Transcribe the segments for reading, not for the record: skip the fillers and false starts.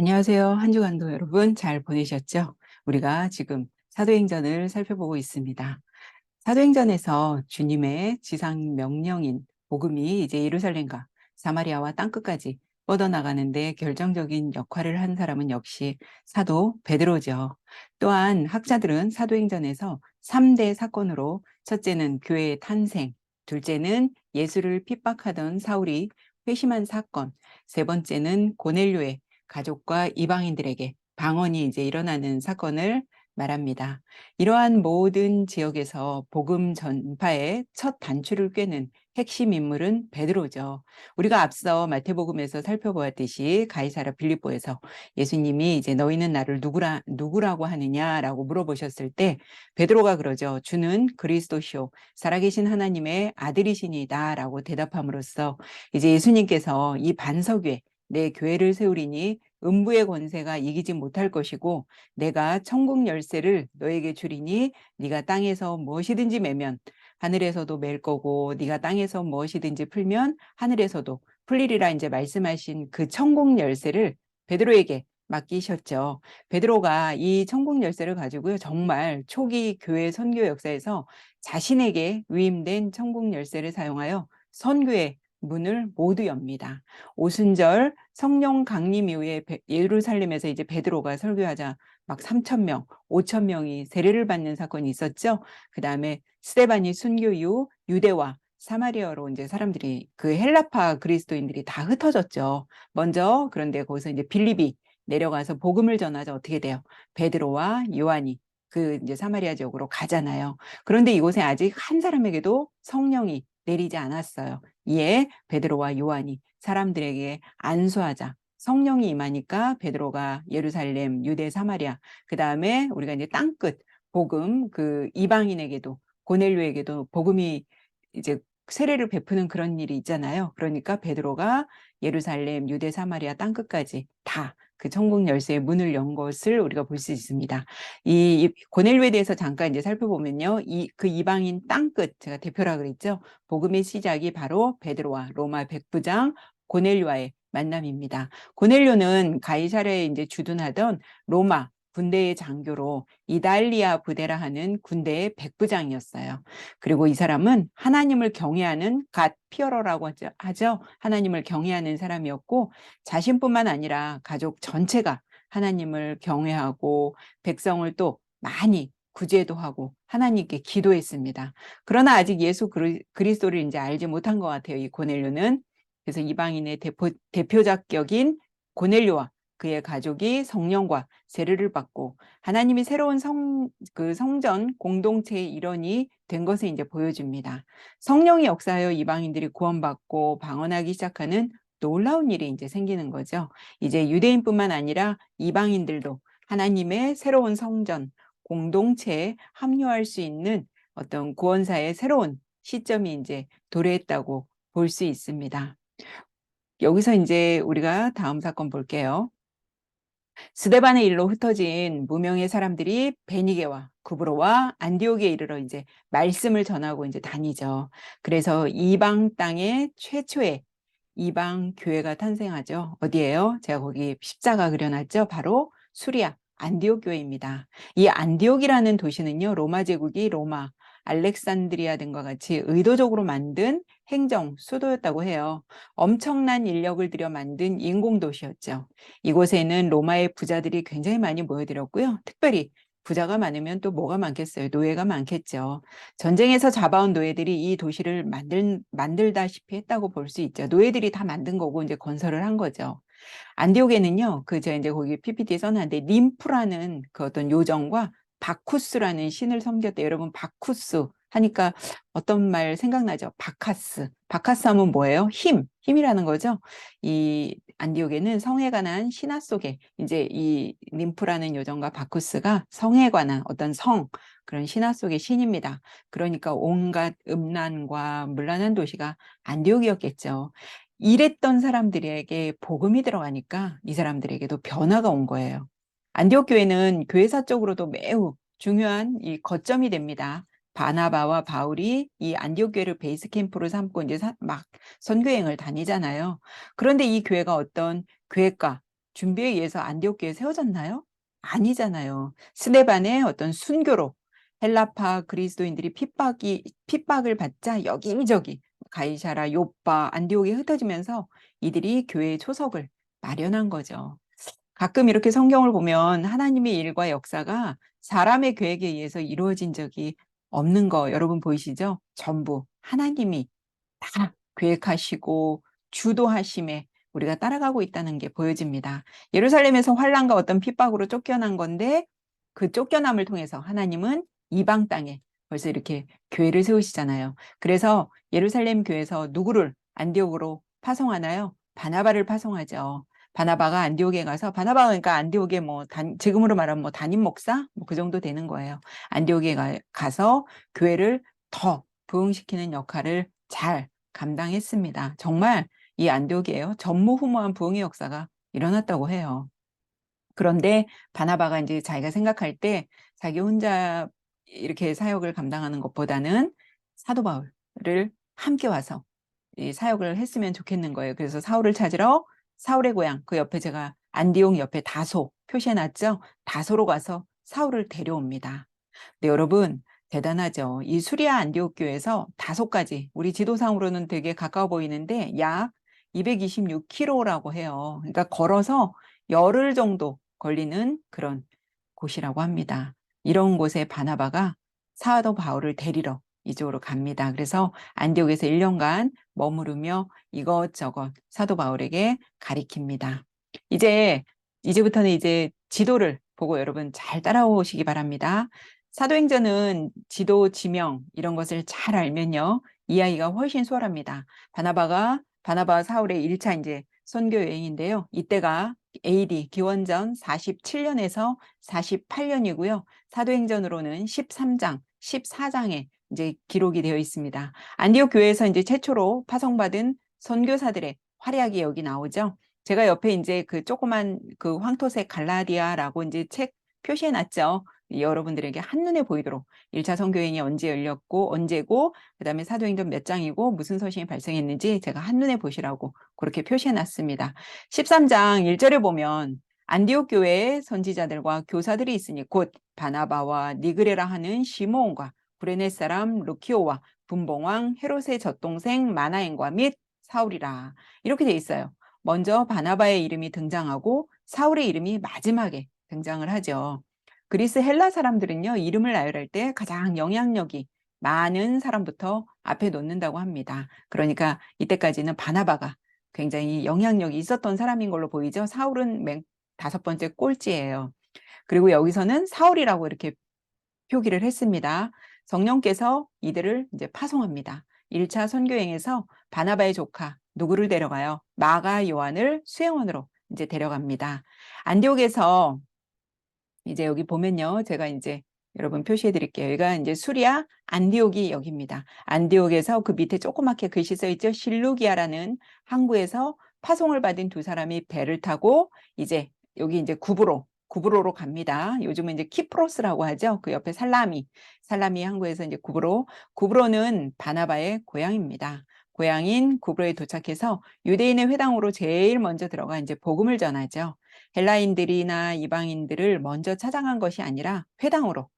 안녕하세요. 한 주간도 여러분 잘 보내셨죠? 우리가 지금 사도행전을 살펴보고 있습니다. 사도행전에서 주님의 지상 명령인 복음이 이제 예루살렘과 사마리아와 땅끝까지 뻗어나가는데 결정적인 역할을 한 사람은 역시 사도 베드로죠. 또한 학자들은 사도행전에서 3대 사건으로 첫째는 교회의 탄생, 둘째는 예수를 핍박하던 사울이 회심한 사건, 세 번째는 고넬료의 가족과 이방인들에게 방언이 이제 일어나는 사건을 말합니다. 이러한 모든 지역에서 복음 전파의 첫 단추를 꿰는 핵심 인물은 베드로죠. 우리가 앞서 마태복음에서 살펴보았듯이 가이사랴 빌립보에서 예수님이 이제 너희는 나를 누구라고 하느냐라고 물어보셨을 때 베드로가 그러죠. 주는 그리스도시요 살아계신 하나님의 아들이시니다라고 대답함으로써 이제 예수님께서 이 반석 위에 내 교회를 세우리니 음부의 권세가 이기지 못할 것이고 내가 천국 열쇠를 너에게 주리니 네가 땅에서 무엇이든지 매면 하늘에서도 맬 거고 네가 땅에서 무엇이든지 풀면 하늘에서도 풀리리라 이제 말씀하신 그 천국 열쇠를 베드로에게 맡기셨죠. 베드로가 이 천국 열쇠를 가지고요. 정말 초기 교회 선교 역사에서 자신에게 위임된 천국 열쇠를 사용하여 선교의 문을 모두 엽니다. 오순절 성령 강림 이후에 예루살렘에서 이제 베드로가 설교하자 막 3,000명, 5,000명이 세례를 받는 사건이 있었죠. 그 다음에 스데반이 순교 이후 유대와 사마리아로 이제 사람들이 그 헬라파 그리스도인들이 다 흩어졌죠. 먼저 그런데 거기서 이제 빌립이 내려가서 복음을 전하자 어떻게 돼요? 베드로와 요한이 그 이제 사마리아 지역으로 가잖아요. 그런데 이곳에 아직 한 사람에게도 성령이 내리지 않았어요. 이에 베드로와 요한이 사람들에게 안수하자 성령이 임하니까 베드로가 예루살렘, 유대, 사마리아, 그 다음에 우리가 이제 땅끝 복음 그 이방인에게도 고넬료에게도 복음이 이제 세례를 베푸는 그런 일이 있잖아요. 그러니까 베드로가 예루살렘, 유대, 사마리아 땅끝까지 다 그 천국 열쇠의 문을 연 것을 우리가 볼 수 있습니다. 이 고넬료에 대해서 잠깐 이제 살펴보면요. 그 이방인 땅끝 제가 대표라 그랬죠. 복음의 시작이 바로 베드로와 로마 백부장 고넬료와의 만남입니다. 고넬료는 가이사랴에 이제 주둔하던 로마 군대의 장교로 이달리아 부대라 하는 군대의 백부장이었어요. 그리고 이 사람은 하나님을 경외하는 갓 피어러라고 하죠. 하나님을 경외하는 사람이었고 자신뿐만 아니라 가족 전체가 하나님을 경외하고 백성을 또 많이 구제도 하고 하나님께 기도했습니다. 그러나 아직 예수 그리스도를 이제 알지 못한 것 같아요. 이 고넬료는. 그래서 이방인의 대표작격인 고넬료와 그의 가족이 성령과 세례를 받고 하나님이 새로운 그 성전 공동체의 일원이 된 것을 이제 보여줍니다. 성령이 역사하여 이방인들이 구원받고 방언하기 시작하는 놀라운 일이 이제 생기는 거죠. 이제 유대인뿐만 아니라 이방인들도 하나님의 새로운 성전 공동체에 합류할 수 있는 어떤 구원사의 새로운 시점이 이제 도래했다고 볼 수 있습니다. 여기서 이제 우리가 다음 사건 볼게요. 스데반의 일로 흩어진 무명의 사람들이 베니게와 구브로와 안디옥에 이르러 이제 말씀을 전하고 이제 다니죠. 그래서 이방 땅의 최초의 이방 교회가 탄생하죠. 어디예요? 제가 거기 십자가 그려놨죠. 바로 수리아 안디옥 교회입니다. 이 안디옥이라는 도시는요. 로마 제국이 로마, 알렉산드리아 등과 같이 의도적으로 만든 행정 수도였다고 해요. 엄청난 인력을 들여 만든 인공도시였죠. 이곳에는 로마의 부자들이 굉장히 많이 모여들었고요. 특별히 부자가 많으면 또 뭐가 많겠어요? 노예가 많겠죠. 전쟁에서 잡아온 노예들이 이 도시를 만들다시피 했다고 볼 수 있죠. 노예들이 다 만든 거고 이제 건설을 한 거죠. 안디옥에는요, 제가 이제 거기 PPT에 써놨는데, 림프라는 그 어떤 요정과 바쿠스라는 신을 섬겼대. 여러분, 바쿠스 하니까 어떤 말 생각나죠? 바카스. 바카스 하면 뭐예요? 힘이라는 거죠. 이 안디옥에는 성에 관한 신화 속에 이제 이 림프라는 요정과 바쿠스가 성에 관한 어떤 그런 신화 속의 신입니다. 그러니까 온갖 음란과 문란한 도시가 안디옥이었겠죠. 이랬던 사람들에게 복음이 들어가니까 이 사람들에게도 변화가 온 거예요. 안디옥 교회는 교회사적으로도 매우 중요한 이 거점이 됩니다. 바나바와 바울이 이 안디옥 교회를 베이스 캠프로 삼고 이제 막 선교행을 다니잖아요. 그런데 이 교회가 어떤 계획과 준비에 의해서 안디옥 교회 세워졌나요? 아니잖아요. 스데반의 어떤 순교로 헬라파 그리스도인들이 핍박을 받자 여기저기 가이사라, 요빠, 안디옥에 흩어지면서 이들이 교회의 초석을 마련한 거죠. 가끔 이렇게 성경을 보면 하나님의 일과 역사가 사람의 계획에 의해서 이루어진 적이 없는 거 여러분 보이시죠? 전부 하나님이 다 계획하시고 주도하심에 우리가 따라가고 있다는 게 보여집니다. 예루살렘에서 환란과 어떤 핍박으로 쫓겨난 건데 그 쫓겨남을 통해서 하나님은 이방 땅에 벌써 이렇게 교회를 세우시잖아요. 그래서 예루살렘 교회에서 누구를 안디옥으로 파송하나요? 바나바를 파송하죠. 바나바가 안디옥에 가서 바나바가 그러니까 안디옥에 뭐 지금으로 말하면 뭐 담임 목사 뭐 그 정도 되는 거예요. 안디옥에 가서 교회를 더 부흥시키는 역할을 잘 감당했습니다. 정말 이 안디옥이에요. 전무후무한 부흥의 역사가 일어났다고 해요. 그런데 바나바가 이제 자기가 생각할 때 자기 혼자 이렇게 사역을 감당하는 것보다는 사도 바울을 함께 와서 이 사역을 했으면 좋겠는 거예요. 그래서 사울을 찾으러 사울의 고향 그 옆에 제가 안디옥 옆에 다소 표시해놨죠. 다소로 가서 사울을 데려옵니다. 네, 여러분 대단하죠. 이 수리아 안디옥 교에서 다소까지 우리 지도상으로는 되게 가까워 보이는데 약 226km라고 해요. 그러니까 걸어서 열흘 정도 걸리는 그런 곳이라고 합니다. 이런 곳에 바나바가 사도 바울을 데리러 이쪽으로 갑니다. 그래서 안디옥에서 1년간 머무르며 이것저것 사도 바울에게 가리킵니다. 이제부터는 이제 지도를 보고 여러분 잘 따라오시기 바랍니다. 사도행전은 지도, 지명 이런 것을 잘 알면요. 이해하기가 훨씬 수월합니다. 바나바와 사울의 1차 이제 선교 여행인데요. 이때가 AD 기원전 47년에서 48년이고요. 사도행전으로는 13장, 14장에 이제 기록이 되어 있습니다. 안디옥 교회에서 이제 최초로 파송받은 선교사들의 활약이 여기 나오죠. 제가 옆에 이제 그 조그만 그 황토색 갈라디아라고 이제 책 표시해 놨죠. 여러분들에게 한눈에 보이도록 1차 선교행이 언제 열렸고 언제고 그다음에 사도행전 몇 장이고 무슨 서신이 발생했는지 제가 한눈에 보시라고 그렇게 표시해 놨습니다. 13장 1절에 보면 안디옥 교회의 선지자들과 교사들이 있으니 곧 바나바와 니그레라 하는 시므온과 구레네 사람 루키오와 분봉왕 헤롯의 젖동생 마나엔과 및 사울이라 이렇게 돼 있어요. 먼저 바나바의 이름이 등장하고 사울의 이름이 마지막에 등장을 하죠. 그리스 헬라 사람들은요, 이름을 나열할 때 가장 영향력이 많은 사람부터 앞에 놓는다고 합니다. 그러니까 이때까지는 바나바가 굉장히 영향력이 있었던 사람인 걸로 보이죠. 사울은 맨 5번째 꼴찌예요. 그리고 여기서는 사울이라고 이렇게 표기를 했습니다. 성령께서 이들을 이제 파송합니다. 1차 선교행에서 바나바의 조카 누구를 데려가요? 마가 요한을 수행원으로 이제 데려갑니다. 안디옥에서 이제 여기 보면요. 제가 이제 여러분 표시해 드릴게요. 여기가 이제 수리아 안디옥이 여기입니다. 안디옥에서 그 밑에 조그맣게 글씨 써 있죠. 실루기아라는 항구에서 파송을 받은 두 사람이 배를 타고 이제 여기 이제 구브로로 갑니다. 요즘은 이제 키프로스라고 하죠. 그 옆에 살라미 항구에서 이제 구브로는 바나바의 고향입니다. 고향인 구브로에 도착해서 유대인의 회당으로 제일 먼저 들어가 이제 복음을 전하죠. 헬라인들이나 이방인들을 먼저 찾아간 것이 아니라 회당으로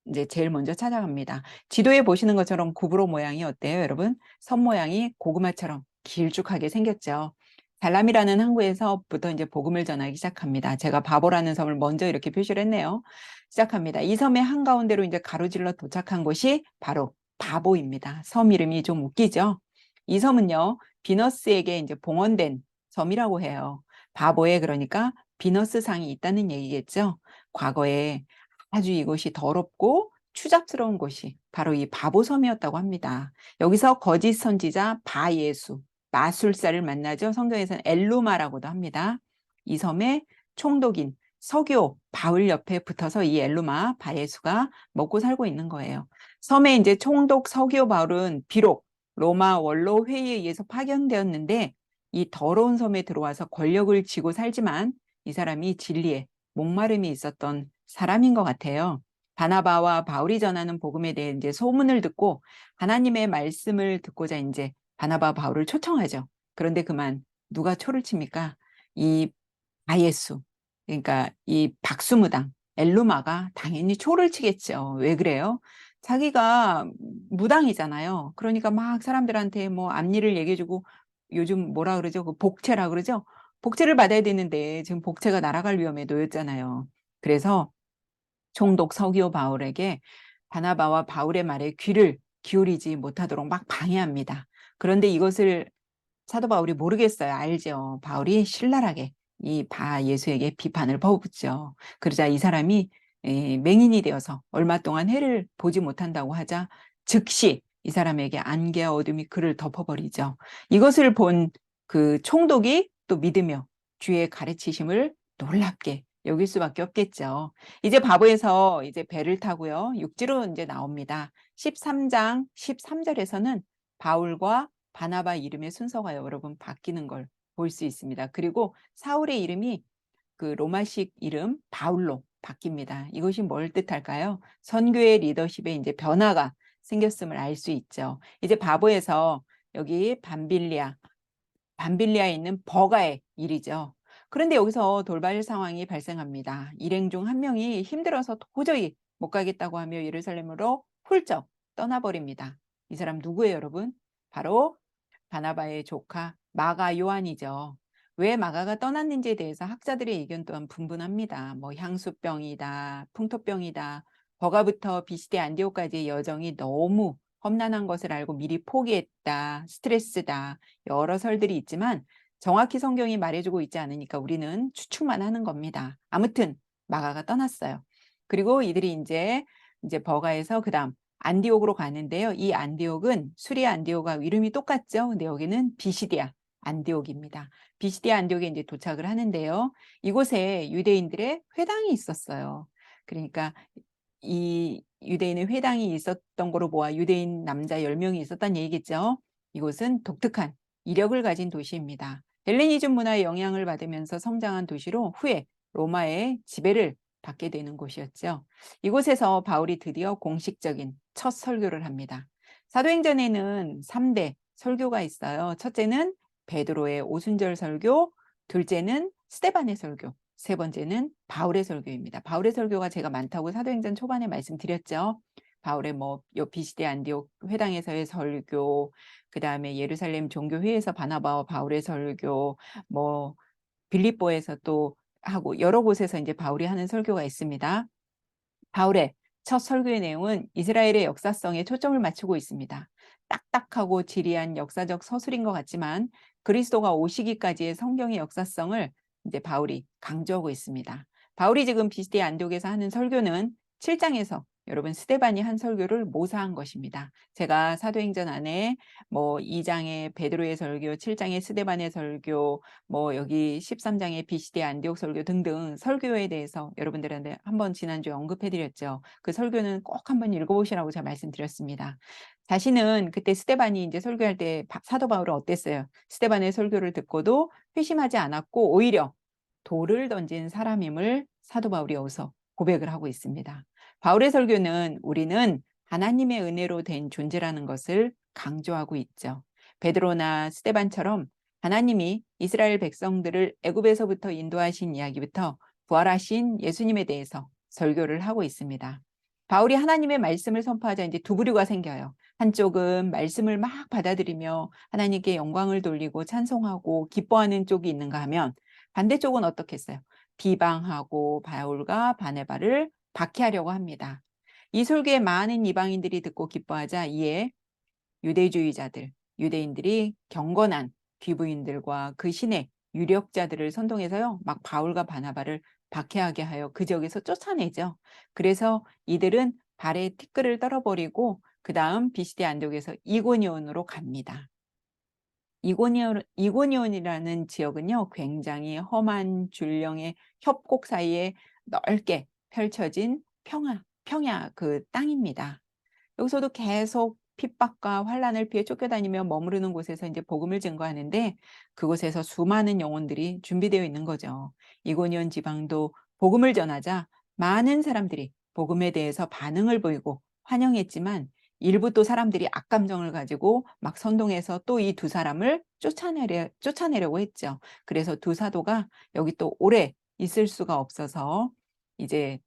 이제 제일 먼저 찾아갑니다. 지도에 보시는 것처럼 구브로 모양이 어때요, 여러분? 선 모양이 고구마처럼 길쭉하게 생겼죠. 살람이라는 항구에서부터 이제 복음을 전하기 시작합니다. 제가 바보라는 섬을 먼저 이렇게 표시를 했네요. 시작합니다. 이 섬의 한가운데로 이제 가로질러 도착한 곳이 바로 바보입니다. 섬 이름이 좀 웃기죠? 이 섬은요, 비너스에게 이제 봉헌된 섬이라고 해요. 바보에 그러니까 비너스상이 있다는 얘기겠죠. 과거에 아주 이곳이 더럽고 추잡스러운 곳이 바로 이 바보섬이었다고 합니다. 여기서 거짓 선지자 바예수, 마술사를 만나죠. 성경에서는 엘루마라고도 합니다. 이 섬에 총독인 서교 바울 옆에 붙어서 이 엘루마 바예수가 먹고 살고 있는 거예요. 섬에 이제 총독 서교 바울은 비록 로마 원로 회의에 의해서 파견되었는데 이 더러운 섬에 들어와서 권력을 쥐고 살지만 이 사람이 진리에 목마름이 있었던 사람인 것 같아요. 바나바와 바울이 전하는 복음에 대해 이제 소문을 듣고 하나님의 말씀을 듣고자 이제 바나바 바울을 초청하죠. 그런데 그만 누가 초를 칩니까? 이 바예수, 그러니까 이 박수무당 엘루마가 당연히 초를 치겠죠. 왜 그래요? 자기가 무당이잖아요. 그러니까 막 사람들한테 뭐 앞일을 얘기해주고, 요즘 뭐라 그러죠? 그 복채라 그러죠? 복채를 받아야 되는데 지금 복채가 날아갈 위험에 놓였잖아요. 그래서 총독 서기오 바울에게 바나바와 바울의 말에 귀를 기울이지 못하도록 막 방해합니다. 그런데 이것을 사도 바울이 모르겠어요. 알죠. 바울이 신랄하게 이 바 예수에게 비판을 퍼붓죠. 그러자 이 사람이 맹인이 되어서 얼마 동안 해를 보지 못한다고 하자 즉시 이 사람에게 안개와 어둠이 그를 덮어버리죠. 이것을 본 그 총독이 또 믿으며 주의 가르치심을 놀랍게 여길 수밖에 없겠죠. 이제 바보에서 이제 배를 타고요. 육지로 이제 나옵니다. 13장 13절에서는 바울과 바나바 이름의 순서가 여러분 바뀌는 걸 볼 수 있습니다. 그리고 사울의 이름이 그 로마식 이름 바울로 바뀝니다. 이것이 뭘 뜻할까요? 선교의 리더십에 이제 변화가 생겼음을 알 수 있죠. 이제 바보에서 여기 밤빌리아에 있는 버가의 일이죠. 그런데 여기서 돌발 상황이 발생합니다. 일행 중 한 명이 힘들어서 도저히 못 가겠다고 하며 예루살렘으로 훌쩍 떠나버립니다. 이 사람 누구예요, 여러분? 바로 바나바의 조카 마가 요한이죠. 왜 마가가 떠났는지에 대해서 학자들의 의견 또한 분분합니다. 뭐 향수병이다, 풍토병이다, 버가부터 비시대 안디옥까지의 여정이 너무 험난한 것을 알고 미리 포기했다, 스트레스다, 여러 설들이 있지만 정확히 성경이 말해주고 있지 않으니까 우리는 추측만 하는 겁니다. 아무튼 마가가 떠났어요. 그리고 이들이 이제 버가에서 그다음 안디옥으로 가는데요. 이 안디옥은 수리아 안디옥과 이름이 똑같죠. 근데 여기는 비시디아 안디옥입니다. 비시디아 안디옥에 이제 도착을 하는데요. 이곳에 유대인들의 회당이 있었어요. 그러니까 이 유대인의 회당이 있었던 거로 보아 유대인 남자 10명이 있었다는 얘기겠죠. 이곳은 독특한 이력을 가진 도시입니다. 헬레니즘 문화의 영향을 받으면서 성장한 도시로 후에 로마의 지배를 받게 되는 곳이었죠. 이곳에서 바울이 드디어 공식적인 첫 설교를 합니다. 사도행전에는 3대 설교가 있어요. 첫째는 베드로의 오순절 설교, 둘째는 스데반의 설교, 세 번째는 바울의 설교입니다. 바울의 설교가 제가 많다고 사도행전 초반에 말씀드렸죠. 바울의 뭐 비시대 안디옥 회당에서의 설교, 그 다음에 예루살렘 종교회에서 바나바와 바울의 설교, 뭐 빌립보에서 또 하고 여러 곳에서 이제 바울이 하는 설교가 있습니다. 바울의 첫 설교의 내용은 이스라엘의 역사성에 초점을 맞추고 있습니다. 딱딱하고 지리한 역사적 서술인 것 같지만 그리스도가 오시기까지의 성경의 역사성을 이제 바울이 강조하고 있습니다. 바울이 지금 비시대 안디옥에서 하는 설교는 7장에서 여러분 스데반이 한 설교를 모사한 것입니다. 제가 사도행전 안에 뭐 2장의 베드로의 설교, 7장의 스데반의 설교, 뭐 여기 13장의 비시대 안디옥 설교 등등 설교에 대해서 여러분들한테 한번 지난주에 언급해드렸죠. 그 설교는 꼭 한번 읽어보시라고 제가 말씀드렸습니다. 자신은 그때 스데반이 이제 설교할 때 사도 바울은 어땠어요? 스데반의 설교를 듣고도 회심하지 않았고 오히려 돌을 던진 사람임을 사도 바울이 여기서 고백을 하고 있습니다. 바울의 설교는 우리는 하나님의 은혜로 된 존재라는 것을 강조하고 있죠. 베드로나 스데반처럼 하나님이 이스라엘 백성들을 애굽에서부터 인도하신 이야기부터 부활하신 예수님에 대해서 설교를 하고 있습니다. 바울이 하나님의 말씀을 선포하자 이제 두 부류가 생겨요. 한쪽은 말씀을 막 받아들이며 하나님께 영광을 돌리고 찬송하고 기뻐하는 쪽이 있는가 하면 반대쪽은 어떻겠어요? 비방하고 바울과 바네바를 박해하려고 합니다. 이 설교에 많은 이방인들이 듣고 기뻐하자 이에 유대주의자들, 유대인들이 경건한 귀부인들과 그 신의 유력자들을 선동해서요, 막 바울과 바나바를 박해하게 하여 그 지역에서 쫓아내죠. 그래서 이들은 발에 티끌을 떨어버리고 그 다음 비시대 안독에서 이고니온으로 갑니다. 이고니온이라는 지역은요, 굉장히 험한 줄령의 협곡 사이에 넓게 펼쳐진 평야 그 땅입니다. 여기서도 계속 핍박과 환란을 피해 쫓겨다니며 머무르는 곳에서 이제 복음을 증거하는데 그곳에서 수많은 영혼들이 준비되어 있는 거죠. 이고니온 지방도 복음을 전하자 많은 사람들이 복음에 대해서 반응을 보이고 환영했지만 일부 또 사람들이 악감정을 가지고 막 선동해서 또 이 두 사람을 쫓아내려고 했죠. 그래서 두 사도가 여기 또 오래 있을 수가 없어서 이제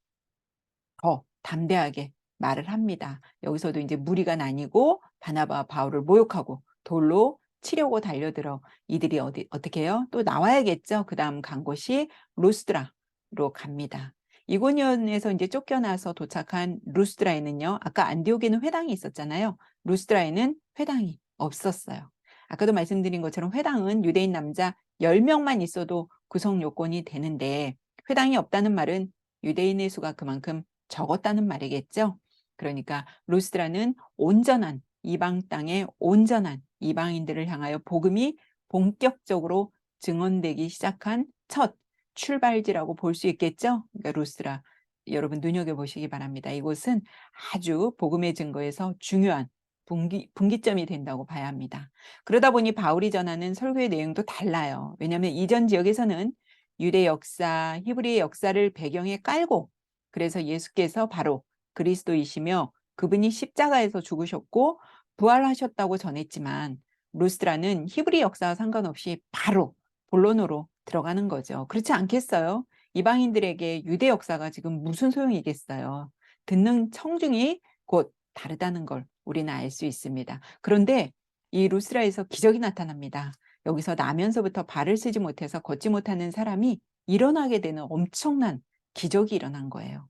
더 담대하게 말을 합니다. 여기서도 이제 무리가 나뉘고 바나바와 바울을 모욕하고 돌로 치려고 달려들어 이들이 어떻게 해요? 또 나와야겠죠. 그다음 간 곳이 루스드라로 갑니다. 이고니온에서 이제 쫓겨나서 도착한 루스드라에는요. 아까 안디옥에는 회당이 있었잖아요. 루스드라에는 회당이 없었어요. 아까도 말씀드린 것처럼 회당은 유대인 남자 10명만 있어도 구성 요건이 되는데 회당이 없다는 말은 유대인의 수가 그만큼 적었다는 말이겠죠. 그러니까 루스드라는 온전한 이방 땅의 온전한 이방인들을 향하여 복음이 본격적으로 증언되기 시작한 첫 출발지라고 볼 수 있겠죠. 그러니까 루스드라 여러분 눈여겨보시기 바랍니다. 이곳은 아주 복음의 증거에서 중요한 분기점이 된다고 봐야 합니다. 그러다 보니 바울이 전하는 설교의 내용도 달라요. 왜냐하면 이전 지역에서는 유대 역사, 히브리의 역사를 배경에 깔고 그래서 예수께서 바로 그리스도이시며 그분이 십자가에서 죽으셨고 부활하셨다고 전했지만 루스드라는 히브리 역사와 상관없이 바로 본론으로 들어가는 거죠. 그렇지 않겠어요? 이방인들에게 유대 역사가 지금 무슨 소용이겠어요? 듣는 청중이 곧 다르다는 걸 우리는 알 수 있습니다. 그런데 이 루스드라에서 기적이 나타납니다. 여기서 나면서부터 발을 쓰지 못해서 걷지 못하는 사람이 일어나게 되는 엄청난 기적이 일어난 거예요.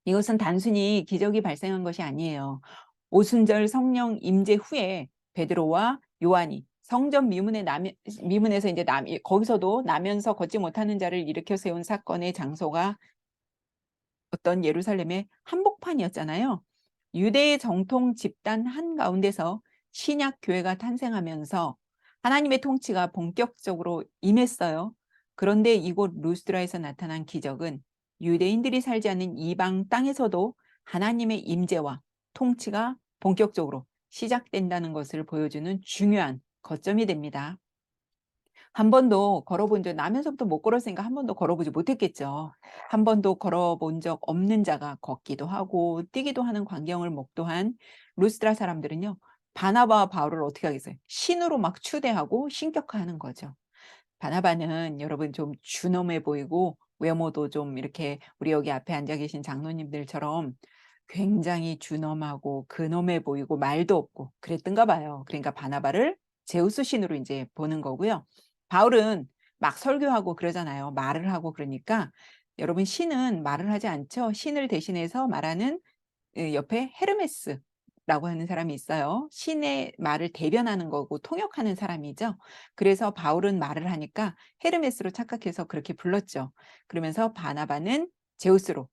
이것은 단순히 기적이 발생한 것이 아니에요. 오순절 성령 임재 후에 베드로와 요한이 성전 미문에서 이제 거기서도 나면서 걷지 못하는 자를 일으켜 세운 사건의 장소가 어떤 예루살렘의 한복판이었잖아요. 유대의 정통 집단 한가운데서 신약 교회가 탄생하면서 하나님의 통치가 본격적으로 임했어요. 그런데 이곳 루스드라에서 나타난 기적은 유대인들이 살지 않는 이방 땅에서도 하나님의 임재와 통치가 본격적으로 시작된다는 것을 보여주는 중요한 거점이 됩니다. 한 번도 걸어본 적 나면서부터 못 걸었으니까 한 번도 걸어보지 못했겠죠. 한 번도 걸어본 적 없는 자가 걷기도 하고 뛰기도 하는 광경을 목도한 루스드라 사람들은요. 바나바와 바울을 어떻게 하겠어요? 신으로 막 추대하고 신격화하는 거죠. 바나바는 여러분 좀 준엄해 보이고 외모도 좀 이렇게 우리 여기 앞에 앉아 계신 장로님들처럼 굉장히 준엄하고 근엄해 보이고 말도 없고 그랬던가 봐요. 그러니까 바나바를 제우스 신으로 이제 보는 거고요. 바울은 막 설교하고 그러잖아요. 말을 하고 그러니까 여러분 신은 말을 하지 않죠. 신을 대신해서 말하는 옆에 헤르메스라고 하는 사람이 있어요. 신의 말을 대변하는 거고 통역하는 사람이죠. 그래서 바울은 말을 하니까 헤르메스로 착각해서 그렇게 불렀죠. 그러면서 바나바는 제우스로,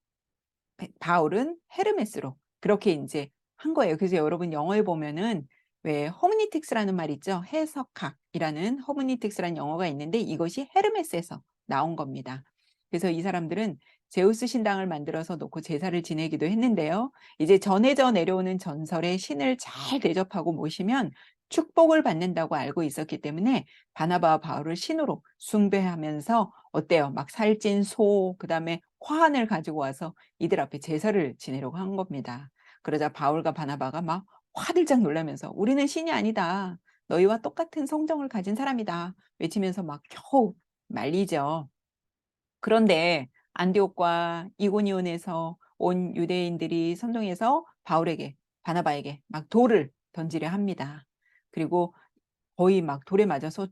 바울은 헤르메스로 그렇게 인제 한 거예요. 그래서 여러분 영어에 보면은 왜 허무니틱스라는 말 있죠. 해석학이라는 허무니틱스라는 영어가 있는데 이것이 헤르메스에서 나온 겁니다. 그래서 이 사람들은 제우스 신당을 만들어서 놓고 제사를 지내기도 했는데요. 이제 전해져 내려오는 전설의 신을 잘 대접하고 모시면 축복을 받는다고 알고 있었기 때문에 바나바와 바울을 신으로 숭배하면서 어때요? 막 살찐 소, 그다음에 화환을 가지고 와서 이들 앞에 제사를 지내려고 한 겁니다. 그러자 바울과 바나바가 막 화들짝 놀라면서 우리는 신이 아니다. 너희와 똑같은 성정을 가진 사람이다. 외치면서 막 겨우 말리죠. 그런데 안디옥과 이고니온에서 온 유대인들이 선동해서 바울에게 바나바에게 막 돌을 던지려 합니다. 그리고 거의 막 돌에 맞아서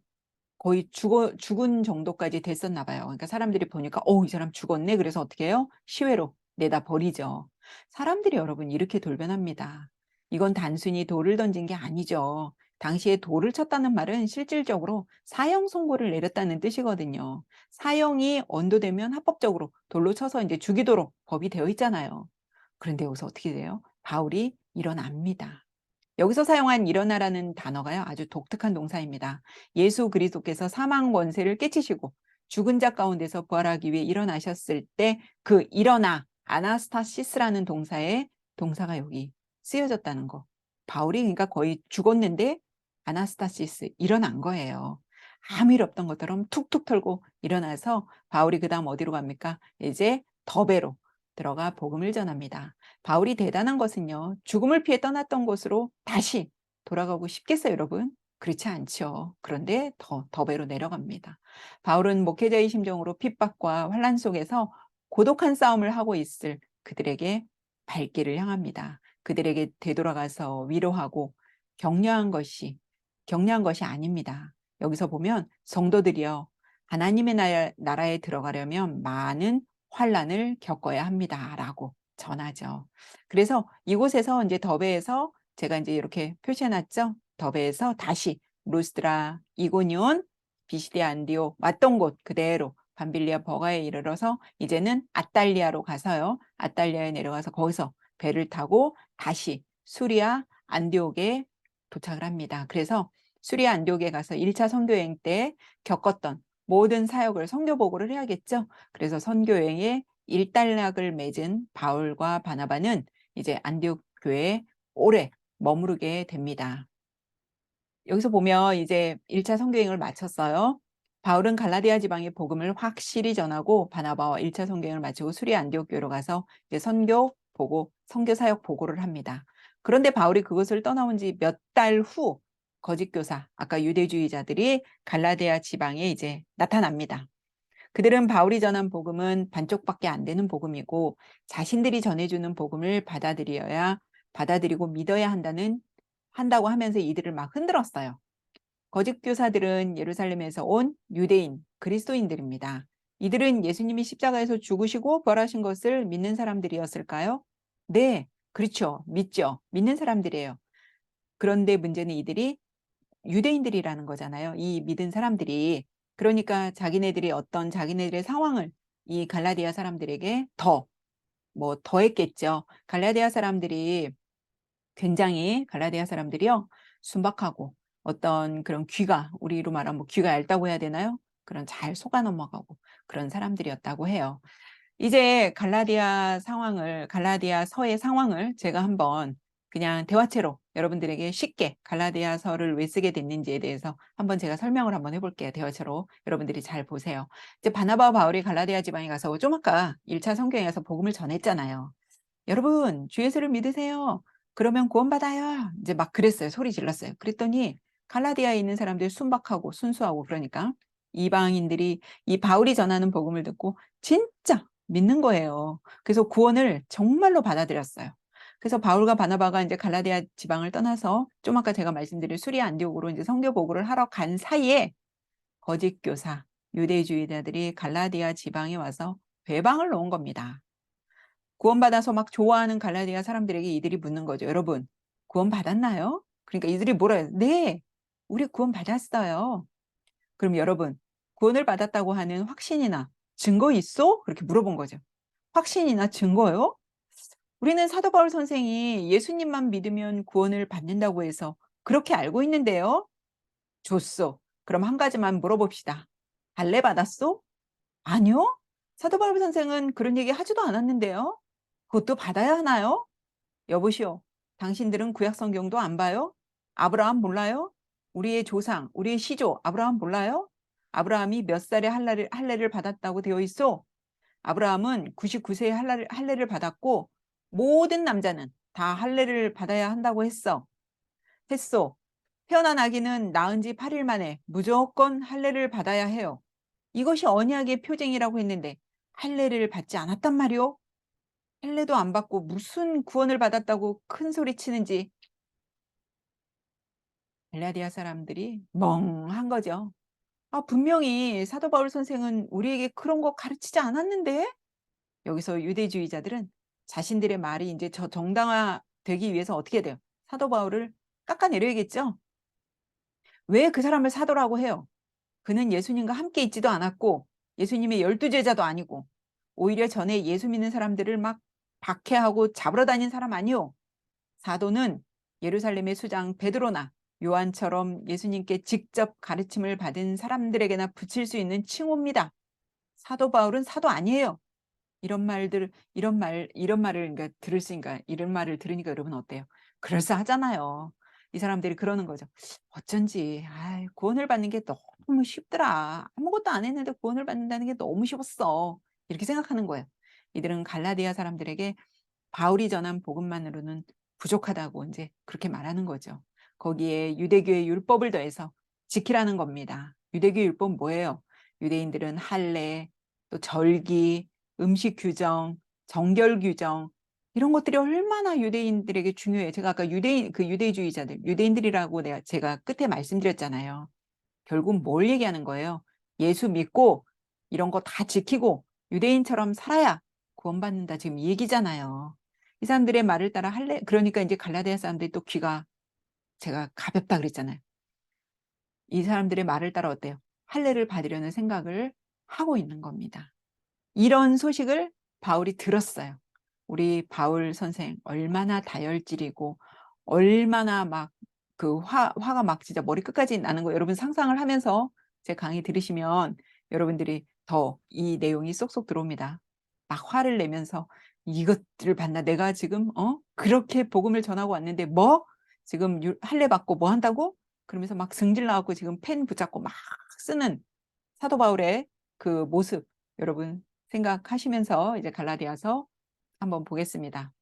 거의 죽은 정도까지 됐었나 봐요. 그러니까 사람들이 보니까 '이 사람 죽었네.' 그래서 어떻게 해요? 시외로 내다 버리죠. 사람들이 여러분 이렇게 돌변합니다. 이건 단순히 돌을 던진 게 아니죠. 당시에 돌을 쳤다는 말은 실질적으로 사형 선고를 내렸다는 뜻이거든요. 사형이 언도되면 합법적으로 돌로 쳐서 이제 죽이도록 법이 되어 있잖아요. 그런데 여기서 어떻게 돼요? 바울이 일어납니다. 여기서 사용한 일어나라는 단어가요. 아주 독특한 동사입니다. 예수 그리스도께서 사망 권세를 깨치시고 죽은 자 가운데서 부활하기 위해 일어나셨을 때 그 일어나 아나스타시스라는 동사가 여기 쓰여졌다는 거. 바울이 그러니까 거의 죽었는데 아나스타시스 일어난 거예요. 아무 일 없던 것처럼 툭툭 털고 일어나서 바울이 그다음 어디로 갑니까? 이제 더베로 들어가 복음을 전합니다. 바울이 대단한 것은요, 죽음을 피해 떠났던 곳으로 다시 돌아가고 싶겠어요, 여러분? 그렇지 않죠. 그런데 더 배로 내려갑니다. 바울은 목회자의 심정으로 핍박과 환란 속에서 고독한 싸움을 하고 있을 그들에게 발길을 향합니다. 그들에게 되돌아가서 위로하고 격려한 것이 아닙니다. 여기서 보면 성도들이여 하나님의 나라에 들어가려면 많은 환란을 겪어야 합니다라고 전하죠. 그래서 이곳에서 이제 더베에서 제가 이제 이렇게 표시해 놨죠. 더베에서 다시 루스드라, 이고니온, 비시디아, 안디오 왔던 곳 그대로 밤빌리아 버가에 이르러서 이제는 아탈리아로 가서요. 아탈리아에 내려가서 거기서 배를 타고 다시 수리아 안디옥에 도착을 합니다. 그래서 수리아 안디옥에 가서 1차 선교 여행 때 겪었던 모든 사역을 선교 보고를 해야겠죠. 그래서 선교 여행에 일단락을 맺은 바울과 바나바는 이제 안디옥 교회에 오래 머무르게 됩니다. 여기서 보면 이제 1차 선교 여행을 마쳤어요. 바울은 갈라디아 지방의 복음을 확실히 전하고 바나바와 1차 선교 여행을 마치고 수리아 안디옥 교회로 가서 이제 선교 보고 선교 사역 보고를 합니다. 그런데 바울이 그것을 떠나온 지 몇 달 후 거짓 교사, 아까 유대주의자들이 갈라디아 지방에 이제 나타납니다. 그들은 바울이 전한 복음은 반쪽밖에 안 되는 복음이고 자신들이 전해주는 복음을 받아들이고 믿어야 한다고 하면서 이들을 막 흔들었어요. 거짓 교사들은 예루살렘에서 온 유대인, 그리스도인들입니다. 이들은 예수님이 십자가에서 죽으시고 부활하신 것을 믿는 사람들이었을까요? 네, 그렇죠. 믿죠. 믿는 사람들이에요. 그런데 문제는 이들이 유대인들이라는 거잖아요. 이 믿은 사람들이. 그러니까 자기네들의 상황을 이 갈라디아 사람들에게 더했겠죠. 갈라디아 사람들이요, 순박하고 어떤 그런 우리로 말하면 뭐 귀가 얇다고 해야 되나요? 그런 잘 속아 넘어가고 그런 사람들이었다고 해요. 이제 갈라디아 서의 상황을 제가 한번 그냥 대화체로 여러분들에게 쉽게 갈라디아서를 왜 쓰게 됐는지에 대해서 한번 제가 설명을 한번 해볼게요. 대화체로 여러분들이 잘 보세요. 이제 바나바와 바울이 갈라디아 지방에 가서 좀 아까 1차 성경에서 복음을 전했잖아요. 여러분 주 예수를 믿으세요. 그러면 구원받아요. 이제 막 그랬어요. 소리 질렀어요. 그랬더니 갈라디아에 있는 사람들이 순박하고 순수하고 그러니까 이방인들이 이 바울이 전하는 복음을 듣고 진짜 믿는 거예요. 그래서 구원을 정말로 받아들였어요. 그래서 바울과 바나바가 이제 갈라디아 지방을 떠나서 좀 아까 제가 말씀드린 수리아 안디옥으로 이제 선교 보고를 하러 간 사이에 거짓 교사, 유대주의자들이 갈라디아 지방에 와서 회방을 놓은 겁니다. 구원받아서 막 좋아하는 갈라디아 사람들에게 이들이 묻는 거죠. 여러분, 구원 받았나요? 그러니까 이들이 뭐라 해요? 네, 우리 구원 받았어요. 그럼 여러분, 구원을 받았다고 하는 확신이나 증거 있어? 그렇게 물어본 거죠. 확신이나 증거요? 우리는 사도 바울 선생이 예수님만 믿으면 구원을 받는다고 해서 그렇게 알고 있는데요. 줬소. 그럼 한 가지만 물어봅시다. 할례 받았소? 아니요. 사도 바울 선생은 그런 얘기 하지도 않았는데요. 그것도 받아야 하나요? 여보시오. 당신들은 구약 성경도 안 봐요? 아브라함 몰라요? 우리의 조상, 우리의 시조 아브라함 몰라요? 아브라함이 몇 살에 할례를 받았다고 되어 있어? 아브라함은 99세에 할례를 받았고 모든 남자는 다 할례를 받아야 한다고 했어. 태어난 아기는 낳은 지 8일 만에 무조건 할례를 받아야 해요. 이것이 언약의 표징이라고 했는데 할례를 받지 않았단 말이오? 할례도 안 받고 무슨 구원을 받았다고 큰 소리 치는지 갈라디아 사람들이 멍한 거죠. 분명히 사도 바울 선생은 우리에게 그런 거 가르치지 않았는데? 여기서 유대주의자들은 자신들의 말이 이제 정당화되기 위해서 어떻게 돼요? 사도 바울을 깎아내려야겠죠? 왜 그 사람을 사도라고 해요? 그는 예수님과 함께 있지도 않았고 예수님의 12제자도 아니고 오히려 전에 예수 믿는 사람들을 막 박해하고 잡으러 다닌 사람 아니요. 사도는 예루살렘의 수장 베드로나 요한처럼 예수님께 직접 가르침을 받은 사람들에게나 붙일 수 있는 칭호입니다. 사도 바울은 사도 아니에요. 이런 말을 들으시니까 이런 말을 들으니까 여러분 어때요? 그럴싸하잖아요. 이 사람들이 그러는 거죠. 어쩐지 구원을 받는 게 너무 쉽더라. 아무것도 안 했는데 구원을 받는다는 게 너무 쉬웠어. 이렇게 생각하는 거예요. 이들은 갈라디아 사람들에게 바울이 전한 복음만으로는 부족하다고 이제 그렇게 말하는 거죠. 거기에 유대교의 율법을 더해서 지키라는 겁니다. 유대교 율법 뭐예요? 유대인들은 할례, 또 절기, 음식 규정, 정결 규정 이런 것들이 얼마나 유대인들에게 중요해요. 제가 아까 유대주의자들, 유대인들이라고 제가 끝에 말씀드렸잖아요. 결국 뭘 얘기하는 거예요? 예수 믿고 이런 거 다 지키고 유대인처럼 살아야 구원받는다. 지금 이 얘기잖아요. 이 사람들의 말을 따라 할래? 그러니까 이제 갈라디아 사람들이 또 귀가 제가 가볍다 그랬잖아요. 이 사람들의 말을 따라 어때요? 할례를 받으려는 생각을 하고 있는 겁니다. 이런 소식을 바울이 들었어요. 우리 바울 선생 얼마나 다혈질이고 얼마나 막 그 화가 막 진짜 머리 끝까지 나는 거 여러분 상상을 하면서 제 강의 들으시면 여러분들이 더 이 내용이 쏙쏙 들어옵니다. 막 화를 내면서 이것들을 봤나 내가 지금 그렇게 복음을 전하고 왔는데 뭐 지금 할례 받고 뭐 한다고 그러면서 막 승질 나갖고 지금 펜 붙잡고 막 쓰는 사도 바울의 그 모습 여러분 생각하시면서 이제 갈라디아서 한번 보겠습니다.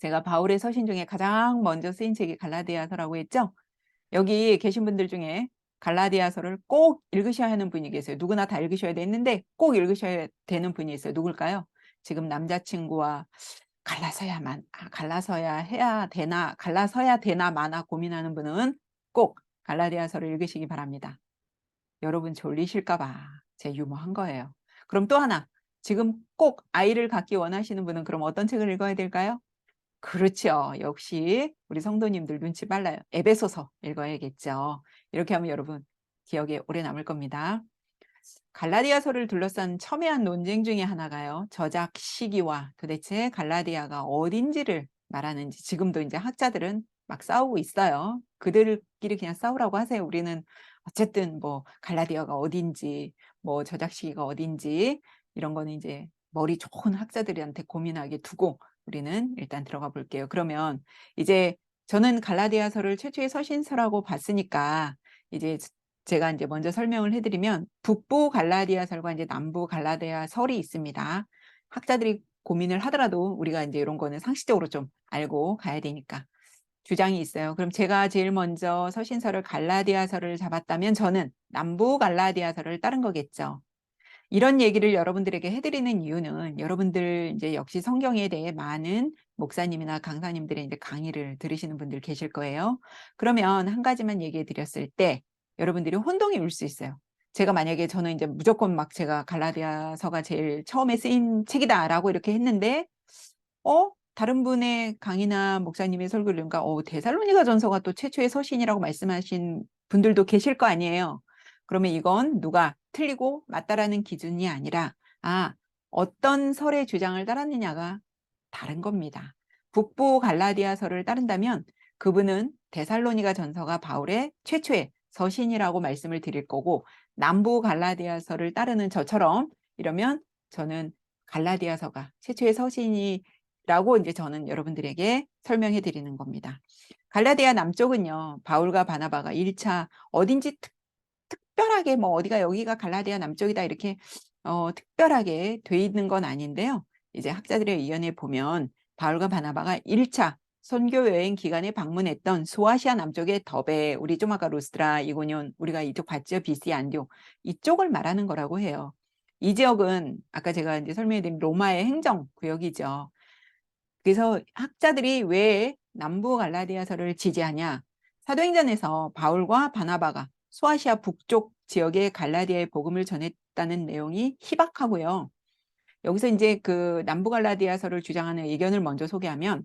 제가 바울의 서신 중에 가장 먼저 쓰인 책이 갈라디아서라고 했죠. 여기 계신 분들 중에 갈라디아서를 꼭 읽으셔야 하는 분이 계세요. 누구나 다 읽으셔야 되는데 꼭 읽으셔야 되는 분이 있어요. 누굴까요? 지금 남자친구와 갈라서야 되나 마나 고민하는 분은 꼭 갈라디아서를 읽으시기 바랍니다. 여러분 졸리실까 봐 제 유머한 거예요. 그럼 또 하나, 지금 꼭 아이를 갖기 원하시는 분은 그럼 어떤 책을 읽어야 될까요? 그렇죠. 역시 우리 성도님들 눈치 빨라요. 에베소서 읽어야겠죠. 이렇게 하면 여러분 기억에 오래 남을 겁니다. 갈라디아서를 둘러싼 첨예한 논쟁 중에 하나가요. 저작 시기와 도대체 갈라디아가 어딘지를 말하는지 지금도 이제 학자들은 막 싸우고 있어요. 그들끼리 그냥 싸우라고 하세요. 우리는 어쨌든 뭐 갈라디아가 어딘지 뭐 저작 시기가 어딘지 이런 거는 이제 머리 좋은 학자들한테 고민하게 두고 우리는 일단 들어가 볼게요. 그러면 이제 저는 갈라디아서를 최초의 서신서라고 봤으니까 이제 제가 이제 먼저 설명을 해드리면 북부 갈라디아설과 이제 남부 갈라디아설이 있습니다. 학자들이 고민을 하더라도 우리가 이제 이런 거는 상식적으로 좀 알고 가야 되니까 주장이 있어요. 그럼 제가 제일 먼저 서신서를 갈라디아서를 잡았다면 저는 남부 갈라디아서를 따른 거겠죠. 이런 얘기를 여러분들에게 해드리는 이유는 여러분들 이제 역시 성경에 대해 많은 목사님이나 강사님들의 이제 강의를 들으시는 분들 계실 거예요. 그러면 한 가지만 얘기해 드렸을 때 여러분들이 혼동이 올 수 있어요. 제가 만약에 저는 이제 무조건 막 제가 갈라디아서가 제일 처음에 쓰인 책이다라고 이렇게 했는데 다른 분의 강의나 목사님의 설교를 들으니까 데살로니가 전서가 또 최초의 서신이라고 말씀하신 분들도 계실 거 아니에요. 그러면 이건 누가 틀리고 맞다라는 기준이 아니라 어떤 설의 주장을 따랐느냐가 다른 겁니다. 북부 갈라디아서를 따른다면 그분은 데살로니가 전서가 바울의 최초의 서신이라고 말씀을 드릴 거고 남부 갈라디아서를 따르는 저처럼 이러면 저는 갈라디아서가 최초의 서신이라고 이제 저는 여러분들에게 설명해 드리는 겁니다. 갈라디아 남쪽은요. 바울과 바나바가 1차 어딘지 특별하게 뭐 어디가 여기가 갈라디아 남쪽이다 이렇게 특별하게 돼 있는 건 아닌데요. 이제 학자들의 의견에 보면 바울과 바나바가 1차 선교 여행 기간에 방문했던 소아시아 남쪽의 더베, 우리 좀 아까 루스드라, 이고니온 우리가 이쪽 봤죠? BC 안디옥 이쪽을 말하는 거라고 해요. 이 지역은 아까 제가 이제 설명해드린 로마의 행정 구역이죠. 그래서 학자들이 왜 남부 갈라디아서를 지지하냐? 사도행전에서 바울과 바나바가 소아시아 북쪽 지역의 갈라디아의 복음을 전했다는 내용이 희박하고요. 여기서 이제 그 남부 갈라디아서를 주장하는 의견을 먼저 소개하면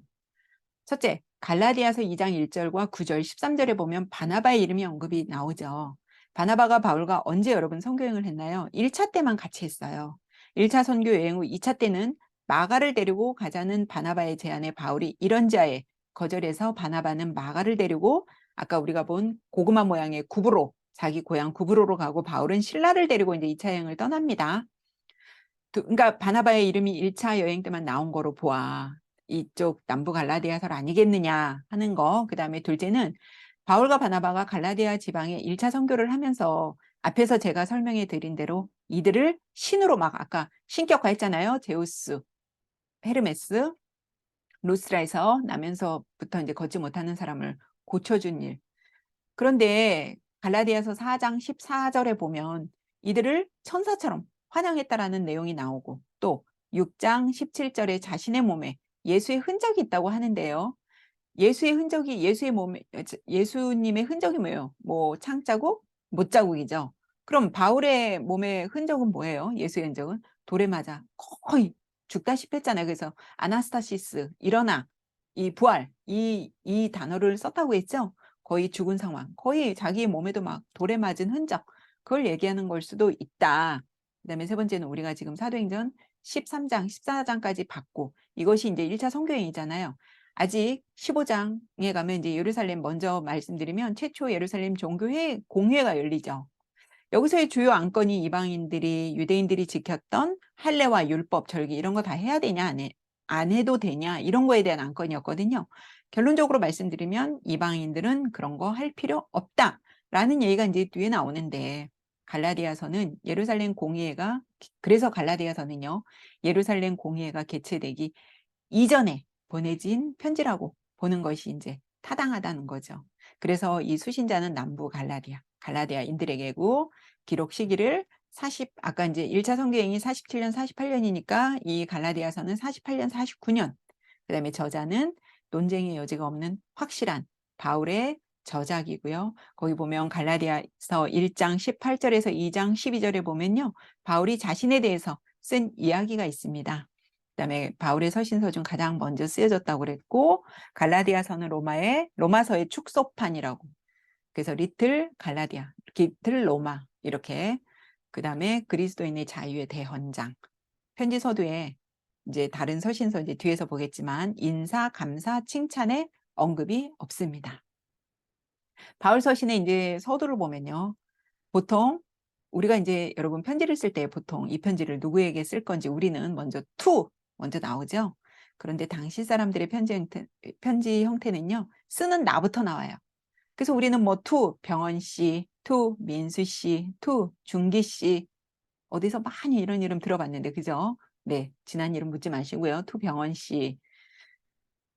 첫째, 갈라디아서 2장 1절과 9절, 13절에 보면 바나바의 이름이 언급이 나오죠. 바나바가 바울과 언제 여러분 선교여행을 했나요? 1차 때만 같이 했어요. 1차 선교 여행 후 2차 때는 마가를 데리고 가자는 바나바의 제안에 바울이 이런자에 거절해서 바나바는 마가를 데리고 아까 우리가 본 고구마 모양의 구브로, 자기 고향 구브로로 가고 바울은 신라를 데리고 이제 2차 여행을 떠납니다. 그러니까 바나바의 이름이 1차 여행 때만 나온 거로 보아. 이쪽 남부 갈라디아설 아니겠느냐 하는 거. 그다음에 둘째는 바울과 바나바가 갈라디아 지방에 1차 선교를 하면서 앞에서 제가 설명해 드린 대로 이들을 신으로 막 아까 신격화했잖아요. 제우스, 헤르메스, 루스트라에서 나면서부터 이제 걷지 못하는 사람을 고쳐준 일. 그런데 갈라디아서 4장 14절에 보면 이들을 천사처럼 환영했다라는 내용이 나오고, 또 6장 17절에 자신의 몸에 예수의 흔적이 있다고 하는데요. 예수의 몸에, 예수님의 흔적이 뭐예요? 뭐 창자국, 못자국이죠. 그럼 바울의 몸의 흔적은 뭐예요? 예수의 흔적은 돌에 맞아 거의 죽다시피 했잖아요. 그래서 아나스타시스, 일어나, 이 부활, 이 단어를 썼다고 했죠. 거의 죽은 상황, 거의 자기 몸에도 막 돌에 맞은 흔적, 그걸 얘기하는 걸 수도 있다. 그다음에 세 번째는 우리가 지금 사도행전 13장, 14장까지 봤고, 이것이 이제 1차 선교행이잖아요. 아직 15장에 가면 이제 예루살렘, 먼저 말씀드리면 최초 예루살렘 종교회 공회가 열리죠. 여기서의 주요 안건이 이방인들이, 유대인들이 지켰던 할례와 율법, 절기 이런 거 다 해야 되냐, 안 해도 되냐, 이런 거에 대한 안건이었거든요. 결론적으로 말씀드리면 이방인들은 그런 거 할 필요 없다라는 얘기가 이제 뒤에 나오는데, 갈라디아서는 예루살렘 공의회가, 그래서 갈라디아서는요, 예루살렘 공의회가 개최되기 이전에 보내진 편지라고 보는 것이 이제 타당하다는 거죠. 그래서 이 수신자는 남부 갈라디아인들에게고, 기록 시기를 아까 이제 1차 선교행이 47년, 48년이니까 이 갈라디아서는 48년, 49년. 그다음에 저자는 논쟁의 여지가 없는 확실한 바울의 저작이고요. 거기 보면 갈라디아서 1장 18절에서 2장 12절에 보면요, 바울이 자신에 대해서 쓴 이야기가 있습니다. 그다음에 바울의 서신서 중 가장 먼저 쓰여졌다고 그랬고, 갈라디아서는 로마서의 축소판이라고. 그래서 리틀 갈라디아, 리틀 로마 이렇게. 그다음에 그리스도인의 자유의 대헌장. 편지 서두에 이제 다른 서신서 이제 뒤에서 보겠지만 인사, 감사, 칭찬의 언급이 없습니다. 바울 서신의 이제 서두를 보면요, 보통 우리가 이제 여러분 편지를 쓸 때 보통 이 편지를 누구에게 쓸 건지 우리는 먼저 to 먼저 나오죠. 그런데 당시 사람들의 편지 형태는요, 쓰는 나부터 나와요. 그래서 우리는 뭐 to 병원 씨, to 민수 씨, to 준기 씨, 어디서 많이 이런 이름 들어봤는데, 그죠? 네, 지난 이름 묻지 마시고요. to 병원 씨,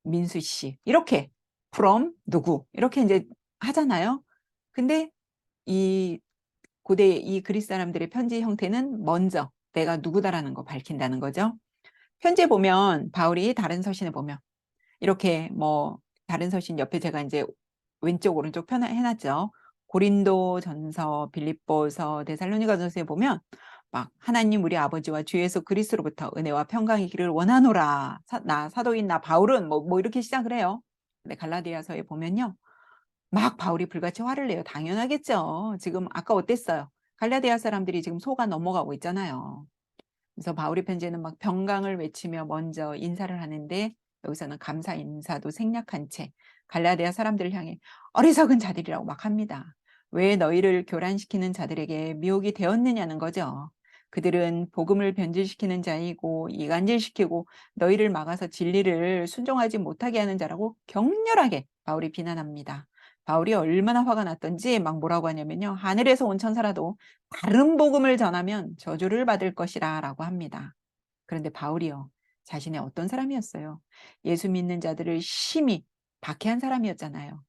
민수 씨, 이렇게 from 누구 이렇게 이제 하잖아요. 근데 이 고대 이 그리스 사람들의 편지 형태는 먼저 내가 누구다라는 거 밝힌다는 거죠. 편지에 보면 바울이 다른 서신에 보면 이렇게 뭐 다른 서신 옆에 제가 이제 왼쪽 오른쪽 편 해놨죠. 고린도전서, 빌립보서, 데살로니가전서에 보면 막 하나님 우리 아버지와 주 예수 그리스도로부터 은혜와 평강이 기를 원하노라. 나 사도인 나 바울은 뭐 이렇게 시작을 해요. 근데 갈라디아서에 보면요, 막 바울이 불같이 화를 내요. 당연하겠죠. 지금 아까 어땠어요? 갈라디아 사람들이 지금 속아 넘어가고 있잖아요. 그래서 바울의 편지에는 막 병강을 외치며 먼저 인사를 하는데, 여기서는 감사 인사도 생략한 채 갈라디아 사람들을 향해 어리석은 자들이라고 막 합니다. 왜 너희를 교란시키는 자들에게 미혹이 되었느냐는 거죠. 그들은 복음을 변질시키는 자이고 이간질시키고 너희를 막아서 진리를 순종하지 못하게 하는 자라고 격렬하게 바울이 비난합니다. 바울이 얼마나 화가 났던지 막 뭐라고 하냐면요, 하늘에서 온 천사라도 다른 복음을 전하면 저주를 받을 것이라 라고 합니다. 그런데 바울이요, 자신의 어떤 사람이었어요? 예수 믿는 자들을 심히 박해한 사람이었잖아요.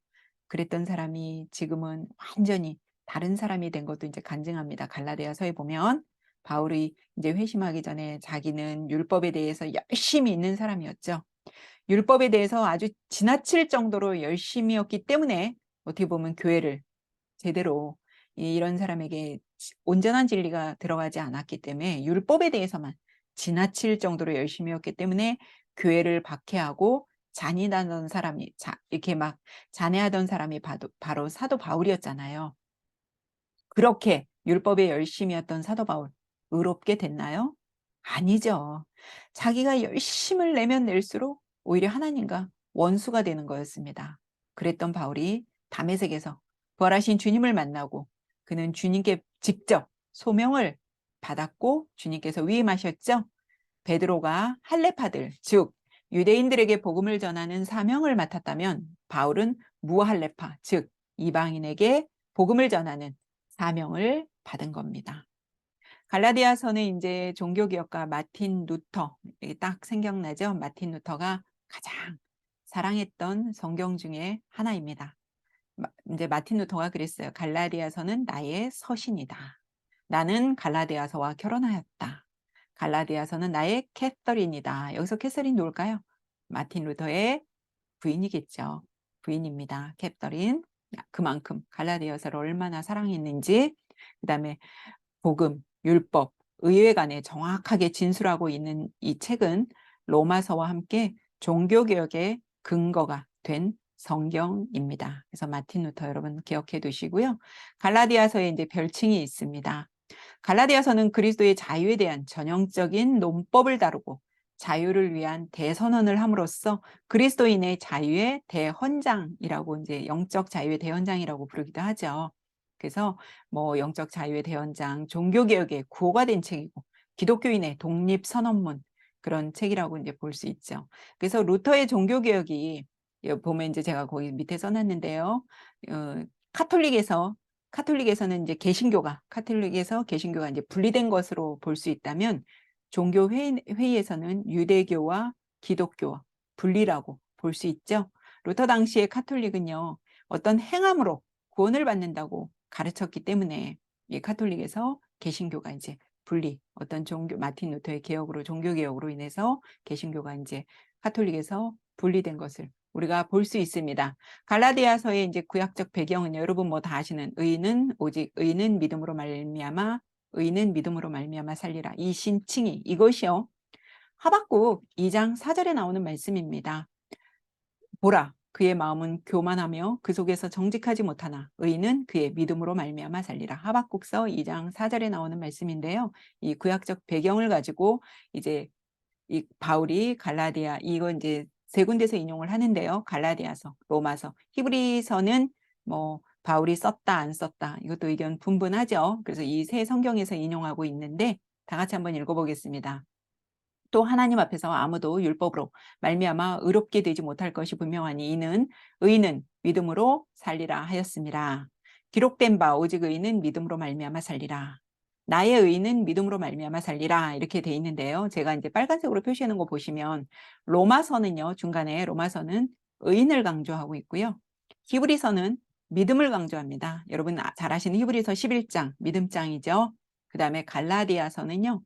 그랬던 사람이 지금은 완전히 다른 사람이 된 것도 이제 간증합니다. 갈라디아서에 보면 바울이 이제 회심하기 전에 자기는 율법에 대해서 열심히 있는 사람이었죠. 율법에 대해서 아주 지나칠 정도로 열심이었기 때문에 어떻게 보면 교회를 제대로, 이런 사람에게 온전한 진리가 들어가지 않았기 때문에 율법에 대해서만 지나칠 정도로 열심이었기 때문에 교회를 박해하고 잔인하던 사람이, 이렇게 막 잔해하던 사람이 바로 사도 바울이었잖아요. 그렇게 율법에 열심이었던 사도 바울, 의롭게 됐나요? 아니죠. 자기가 열심을 내면 낼수록 오히려 하나님과 원수가 되는 거였습니다. 그랬던 바울이 다메섹에서 부활하신 주님을 만나고, 그는 주님께 직접 소명을 받았고 주님께서 위임하셨죠. 베드로가 할례파들, 즉 유대인들에게 복음을 전하는 사명을 맡았다면 바울은 무할례파, 즉 이방인에게 복음을 전하는 사명을 받은 겁니다. 갈라디아서는 이제 종교개혁가 마틴 루터, 이게 딱 생각나죠? 마틴 루터가 가장 사랑했던 성경 중에 하나입니다. 이제 마틴 루터가 그랬어요. 갈라디아서는 나의 서신이다. 나는 갈라디아서와 결혼하였다. 갈라디아서는 나의 캐서린이다. 여기서 캐서린 누굴까요? 마틴 루터의 부인이겠죠. 부인입니다. 캐서린. 그만큼 갈라디아서를 얼마나 사랑했는지, 그다음에 복음, 율법, 의회 간에 정확하게 진술하고 있는 이 책은 로마서와 함께 종교개혁의 근거가 된 성경입니다. 그래서 마틴 루터 여러분 기억해 두시고요. 갈라디아서에 이제 별칭이 있습니다. 갈라디아서는 그리스도의 자유에 대한 전형적인 논법을 다루고 자유를 위한 대선언을 함으로써 그리스도인의 자유의 대헌장이라고, 이제 영적 자유의 대헌장이라고 부르기도 하죠. 그래서 뭐 영적 자유의 대헌장, 종교개혁의 구호가 된 책이고 기독교인의 독립선언문, 그런 책이라고 이제 볼 수 있죠. 그래서 루터의 종교개혁이, 보면 이제 제가 거기 밑에 써놨는데요. 어, 카톨릭에서는 이제 카톨릭에서 개신교가 이제 분리된 것으로 볼 수 있다면, 종교 회의에서는 유대교와 기독교와 분리라고 볼 수 있죠. 루터 당시의 카톨릭은요, 어떤 행함으로 구원을 받는다고 가르쳤기 때문에 이 카톨릭에서 개신교가 이제 분리, 어떤 종교, 마틴 루터의 개혁으로, 종교 개혁으로 인해서 개신교가 이제 카톨릭에서 분리된 것을 우리가 볼 수 있습니다. 갈라디아서의 이제 구약적 배경은요, 여러분 뭐 다 아시는, 의는 믿음으로 말미암아, 의는 믿음으로 말미암아 살리라, 이 신칭이, 이것이요 하박국 2장 4절에 나오는 말씀입니다. 보라, 그의 마음은 교만하며 그 속에서 정직하지 못하나 의인은 그의 믿음으로 말미암아 살리라. 하박국서 2장 4절에 나오는 말씀인데요. 이 구약적 배경을 가지고 이제 이 바울이 갈라디아, 이거 이제 세 군데서 인용을 하는데요. 갈라디아서, 로마서, 히브리서는 뭐 바울이 썼다 안 썼다, 이것도 의견 분분하죠. 그래서 이 세 성경에서 인용하고 있는데 다 같이 한번 읽어보겠습니다. 또 하나님 앞에서 아무도 율법으로 말미암아 의롭게 되지 못할 것이 분명하니 이는 의인은 믿음으로 살리라 하였습니다. 기록된 바 오직 의인은 믿음으로 말미암아 살리라. 나의 의인은 믿음으로 말미암아 살리라, 이렇게 돼 있는데요. 제가 이제 빨간색으로 표시해 놓은 거 보시면 로마서는요, 중간에 로마서는 의인을 강조하고 있고요. 히브리서는 믿음을 강조합니다. 여러분 잘 아시는 히브리서 11장 믿음장이죠. 그 다음에 갈라디아서는요,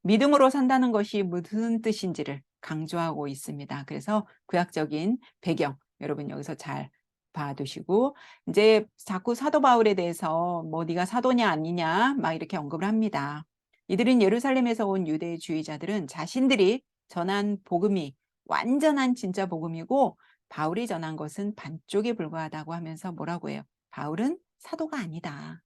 믿음으로 산다는 것이 무슨 뜻인지를 강조하고 있습니다. 그래서 구약적인 배경 여러분 여기서 잘 봐두시고, 이제 자꾸 사도 바울에 대해서 뭐 네가 사도냐 아니냐 막 이렇게 언급을 합니다. 이들은 예루살렘에서 온 유대주의자들은 자신들이 전한 복음이 완전한 진짜 복음이고 바울이 전한 것은 반쪽에 불과하다고 하면서 뭐라고 해요? 바울은 사도가 아니다.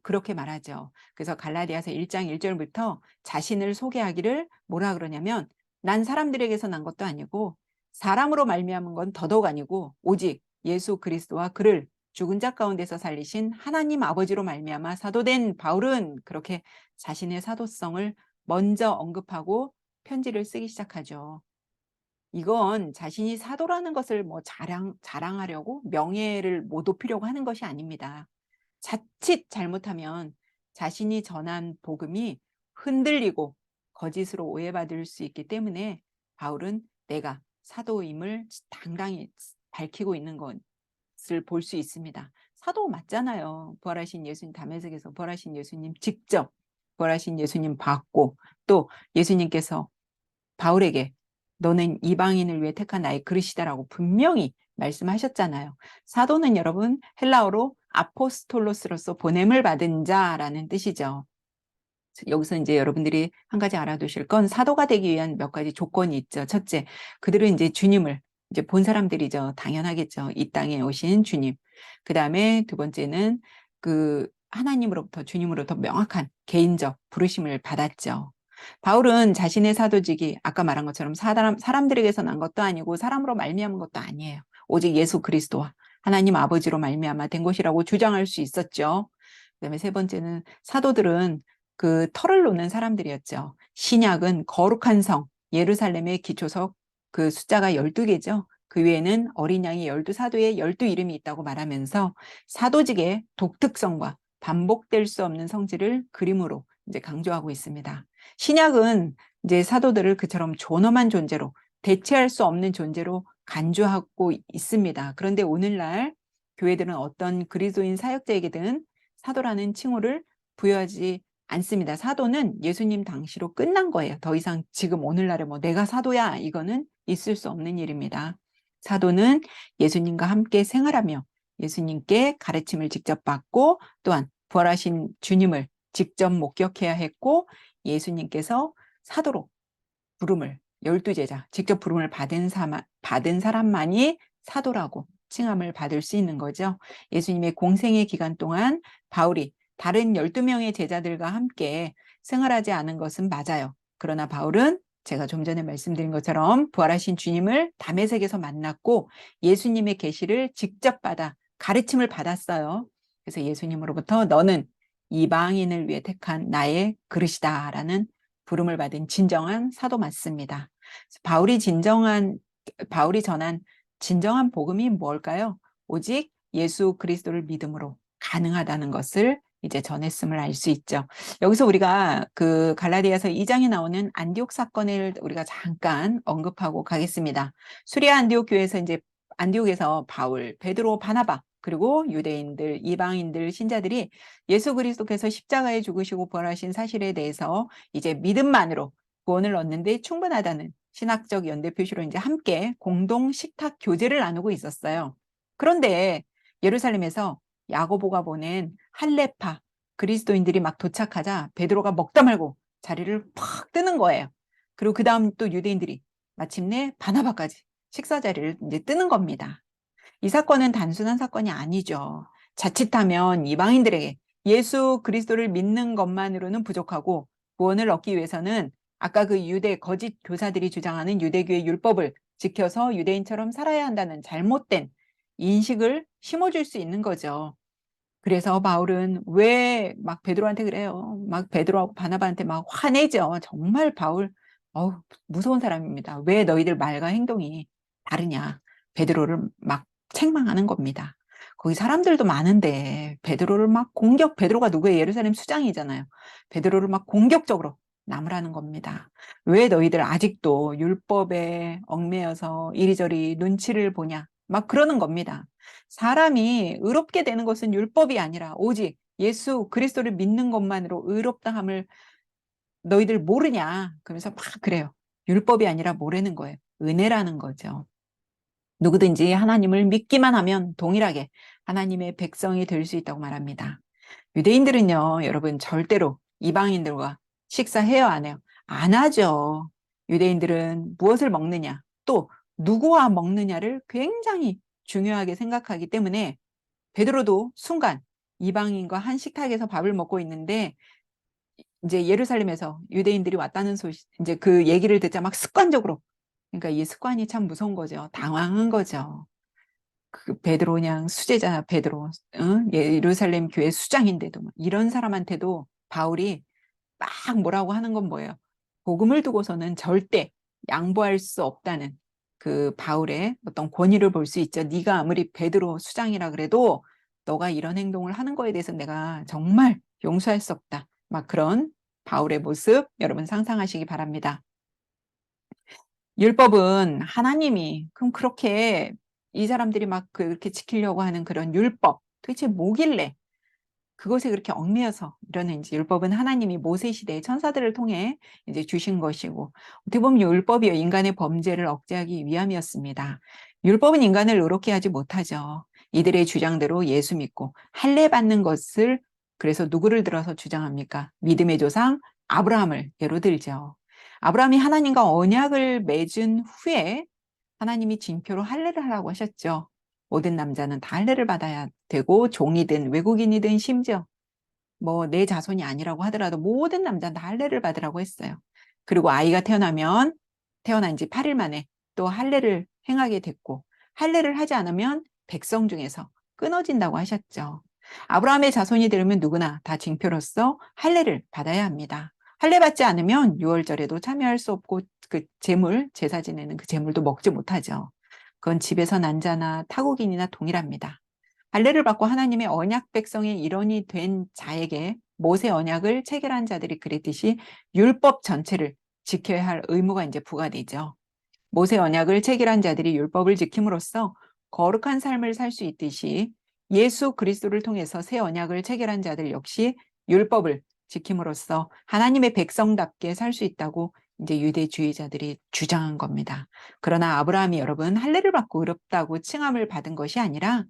그렇게 말하죠. 그래서 갈라디아서 1장 1절부터 자신을 소개하기를 뭐라 그러냐면, 난 사람들에게서 난 것도 아니고 사람으로 말미암은 건 더더욱 아니고 오직 예수 그리스도와 그를 죽은 자 가운데서 살리신 하나님 아버지로 말미암아 사도된 바울은, 그렇게 자신의 사도성을 먼저 언급하고 편지를 쓰기 시작하죠. 이건 자신이 사도라는 것을 뭐 자랑하려고 명예를 못 높이려고 하는 것이 아닙니다. 자칫 잘못하면 자신이 전한 복음이 흔들리고 거짓으로 오해받을 수 있기 때문에 바울은 내가 사도임을 당당히 밝히고 있는 것을 볼 수 있습니다. 사도 맞잖아요. 부활하신 예수님, 담에색에서 부활하신 예수님 직접 부활하신 예수님 받고, 또 예수님께서 바울에게 너는 이방인을 위해 택한 나의 그릇이다라고 분명히 말씀하셨잖아요. 사도는 여러분 헬라어로 아포스톨로스로서 보냄을 받은 자라는 뜻이죠. 여기서 이제 여러분들이 한 가지 알아두실 건, 사도가 되기 위한 몇 가지 조건이 있죠. 첫째, 그들은 이제 주님을 이제 본 사람들이죠. 당연하겠죠. 이 땅에 오신 주님. 그 다음에 두 번째는 그 하나님으로부터, 주님으로부터 명확한 개인적 부르심을 받았죠. 바울은 자신의 사도직이 아까 말한 것처럼 사람들에게서 난 것도 아니고 사람으로 말미암은 것도 아니에요. 오직 예수 그리스도와 하나님 아버지로 말미암아 된 것이라고 주장할 수 있었죠. 그다음에 세 번째는 사도들은 그 터를 놓는 사람들이었죠. 신약은 거룩한 성, 예루살렘의 기초석, 그 숫자가 12개죠. 그 외에는 어린 양이 12사도의 12이름이 있다고 말하면서 사도직의 독특성과 반복될 수 없는 성질을 그림으로 이제 강조하고 있습니다. 신약은 이제 사도들을 그처럼 존엄한 존재로, 대체할 수 없는 존재로 간주하고 있습니다. 그런데 오늘날 교회들은 어떤 그리스도인 사역자에게든 사도라는 칭호를 부여하지 않습니다. 사도는 예수님 당시로 끝난 거예요. 더 이상 지금 오늘날에 뭐 내가 사도야, 이거는 있을 수 없는 일입니다. 사도는 예수님과 함께 생활하며 예수님께 가르침을 직접 받고 또한 부활하신 주님을 직접 목격해야 했고, 예수님께서 사도로 부름을, 12제자 직접 부름을 받은 사람만이 사도라고 칭함을 받을 수 있는 거죠. 예수님의 공생의 기간 동안 바울이 다른 12명의 제자들과 함께 생활하지 않은 것은 맞아요. 그러나 바울은 제가 좀 전에 말씀드린 것처럼 부활하신 주님을 다메섹에서 만났고 예수님의 계시를 직접 받아 가르침을 받았어요. 그래서 예수님으로부터 너는 이방인을 위해 택한 나의 그릇이다라는 부름을 받은 진정한 사도 맞습니다. 바울이 전한 진정한 복음이 뭘까요? 오직 예수 그리스도를 믿음으로 가능하다는 것을 이제 전했음을 알 수 있죠. 여기서 우리가 그 갈라디아서 2장에 나오는 안디옥 사건을 우리가 잠깐 언급하고 가겠습니다. 수리아 안디옥 교회에서 이제 안디옥에서 바울, 베드로, 바나바 그리고 유대인들, 이방인들, 신자들이 예수 그리스도께서 십자가에 죽으시고 부활하신 사실에 대해서 이제 믿음만으로 구원을 얻는데 충분하다는 신학적 연대 표시로 이제 함께 공동 식탁 교제를 나누고 있었어요. 그런데 예루살렘에서 야고보가 보낸 할례파 그리스도인들이 막 도착하자 베드로가 먹다 말고 자리를 팍 뜨는 거예요. 그리고 그 다음 또 유대인들이 마침내 바나바까지 식사 자리를 이제 뜨는 겁니다. 이 사건은 단순한 사건이 아니죠. 자칫하면 이방인들에게 예수 그리스도를 믿는 것만으로는 부족하고 구원을 얻기 위해서는 아까 그 유대 거짓 교사들이 주장하는 유대교의 율법을 지켜서 유대인처럼 살아야 한다는 잘못된 인식을 심어줄 수 있는 거죠. 그래서 바울은 왜 막 베드로한테 그래요. 막 베드로하고 바나바한테 막 화내죠. 정말 바울 무서운 사람입니다. 왜 너희들 말과 행동이 다르냐. 베드로를 막 책망하는 겁니다. 거기 사람들도 많은데 베드로를 막 베드로가 누구의 예루살렘 수장이잖아요. 베드로를 막 공격적으로 나무라는 겁니다. 왜 너희들 아직도 율법에 얽매여서 이리저리 눈치를 보냐. 막 그러는 겁니다. 사람이 의롭게 되는 것은 율법이 아니라 오직 예수 그리스도를 믿는 것만으로 의롭다함을 너희들 모르냐. 그러면서 막 그래요. 율법이 아니라 뭐라는 거예요. 은혜라는 거죠. 누구든지 하나님을 믿기만 하면 동일하게 하나님의 백성이 될 수 있다고 말합니다. 유대인들은요, 여러분 절대로 이방인들과 식사해요, 안 해요? 안 하죠. 유대인들은 무엇을 먹느냐, 또 누구와 먹느냐를 굉장히 중요하게 생각하기 때문에 베드로도 순간 이방인과 한 식탁에서 밥을 먹고 있는데 이제 예루살렘에서 유대인들이 왔다는 소식, 이제 그 얘기를 듣자 막 습관적으로, 그러니까 이 습관이 참 무서운 거죠. 당황한 거죠. 그 베드로 그냥 수제자 베드로, 응? 예루살렘 교회 수장인데도 이런 사람한테도 바울이 막 뭐라고 하는 건 뭐예요? 복음을 두고서는 절대 양보할 수 없다는 그 바울의 어떤 권위를 볼 수 있죠. 네가 아무리 베드로 수장이라 그래도 너가 이런 행동을 하는 거에 대해서 내가 정말 용서할 수 없다. 막 그런 바울의 모습 여러분 상상하시기 바랍니다. 율법은 하나님이 그럼 그렇게 이 사람들이 막 그렇게 지키려고 하는 그런 율법 도대체 뭐길래 그것에 그렇게 얽매여서 이러는 이제 율법은 하나님이 모세 시대의 천사들을 통해 이제 주신 것이고 어떻게 보면 율법이 인간의 범죄를 억제하기 위함이었습니다. 율법은 인간을 의롭게 하지 못하죠. 이들의 주장대로 예수 믿고 할례 받는 것을 그래서 누구를 들어서 주장합니까? 믿음의 조상 아브라함을 예로 들죠. 아브라함이 하나님과 언약을 맺은 후에 하나님이 징표로 할례를 하라고 하셨죠. 모든 남자는 다 할례를 받아야 되고 종이든 외국인이든 심지어 뭐 내 자손이 아니라고 하더라도 모든 남자는 다 할례를 받으라고 했어요. 그리고 아이가 태어난 지 8일 만에 또 할례를 행하게 됐고 할례를 하지 않으면 백성 중에서 끊어진다고 하셨죠. 아브라함의 자손이 되려면 누구나 다 징표로서 할례를 받아야 합니다. 할례 받지 않으면 유월절에도 참여할 수 없고 그 제사 지내는 그 제물도 먹지 못하죠. 그건 집에서 난 자나 타국인이나 동일합니다. 할례를 받고 하나님의 언약 백성의 일원이 된 자에게 모세 언약을 체결한 자들이 그랬듯이 율법 전체를 지켜야 할 의무가 이제 부과되죠. 모세 언약을 체결한 자들이 율법을 지킴으로써 거룩한 삶을 살 수 있듯이 예수 그리스도를 통해서 새 언약을 체결한 자들 역시 율법을 지킴으로써 하나님의 백성답게 살 수 있다고 이제 유대주의자들이 주장한 겁니다. 그러나 아브라함이 여러분 할례를 받고 의롭다고 칭함을 받은 것이 아니라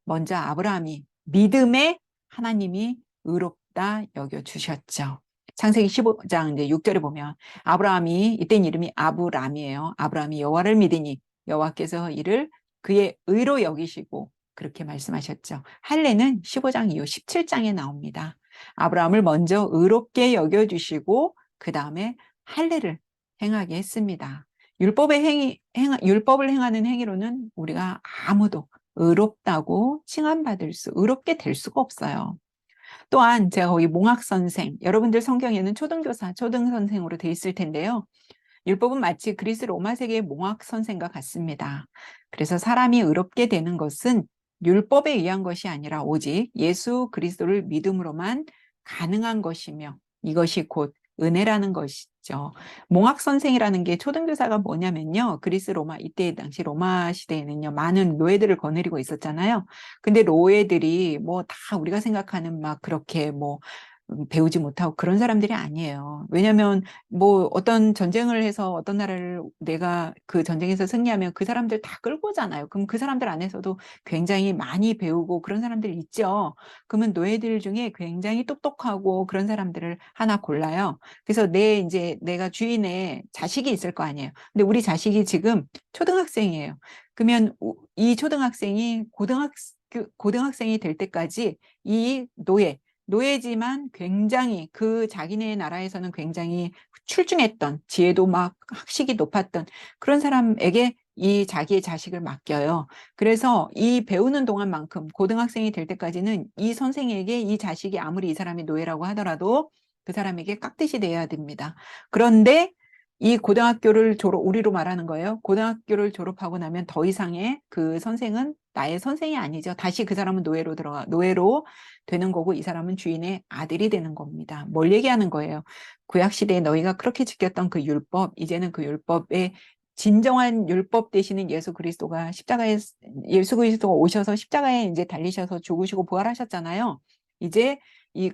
먼저 아브라함이 믿음에 하나님이 의롭다 여겨 주셨죠. 창세기 15장 이제 6절에 보면 아브라함이 이땐 이름이 아브람이에요. 아브라함이 여호와를 믿으니 여호와께서 이를 그의 의로 여기시고 그렇게 말씀하셨죠. 할례는 15장 이후 17장에 나옵니다. 아브라함을 먼저 의롭게 여겨주시고 그 다음에 할례를 행하게 했습니다. 율법을 행하는 행위로는 우리가 아무도 의롭다고 의롭게 될 수가 없어요. 또한 제가 거기 몽학선생, 여러분들 성경에는 초등교사, 초등선생으로 돼 있을 텐데요. 율법은 마치 그리스 로마 세계의 몽학선생과 같습니다. 그래서 사람이 의롭게 되는 것은 율법에 의한 것이 아니라 오직 예수 그리스도를 믿음으로만 가능한 것이며 이것이 곧 은혜라는 것이죠. 몽학선생이라는 게 초등교사가 뭐냐면요. 그리스 로마, 이때 당시 로마 시대에는요. 많은 노예들을 거느리고 있었잖아요. 근데 노예들이 뭐 다 우리가 생각하는 막 그렇게 뭐 배우지 못하고 그런 사람들이 아니에요. 왜냐하면 뭐 어떤 전쟁을 해서 어떤 나라를 내가 그 전쟁에서 승리하면 그 사람들 다 끌고 오잖아요. 그럼 그 사람들 안에서도 굉장히 많이 배우고 그런 사람들 있죠. 그러면 노예들 중에 굉장히 똑똑하고 그런 사람들을 하나 골라요. 그래서 이제 내가 주인의 자식이 있을 거 아니에요. 근데 우리 자식이 지금 초등학생이에요. 그러면 이 초등학생이 고등학생이 될 때까지 이 노예지만 굉장히 그 자기네 나라에서는 굉장히 출중했던 지혜도 막 학식이 높았던 그런 사람에게 이 자기의 자식을 맡겨요. 그래서 이 배우는 동안만큼 고등학생이 될 때까지는 이 선생에게 이 자식이 아무리 이 사람이 노예라고 하더라도 그 사람에게 깍듯이 돼야 됩니다. 그런데 이 우리로 말하는 거예요. 고등학교를 졸업하고 나면 더 이상의 그 선생은 나의 선생이 아니죠. 다시 그 사람은 노예로 되는 거고 이 사람은 주인의 아들이 되는 겁니다. 뭘 얘기하는 거예요? 구약시대에 너희가 그렇게 지켰던 그 율법, 이제는 그 율법의 진정한 율법 되시는 예수 그리스도가 오셔서 십자가에 이제 달리셔서 죽으시고 부활하셨잖아요. 이제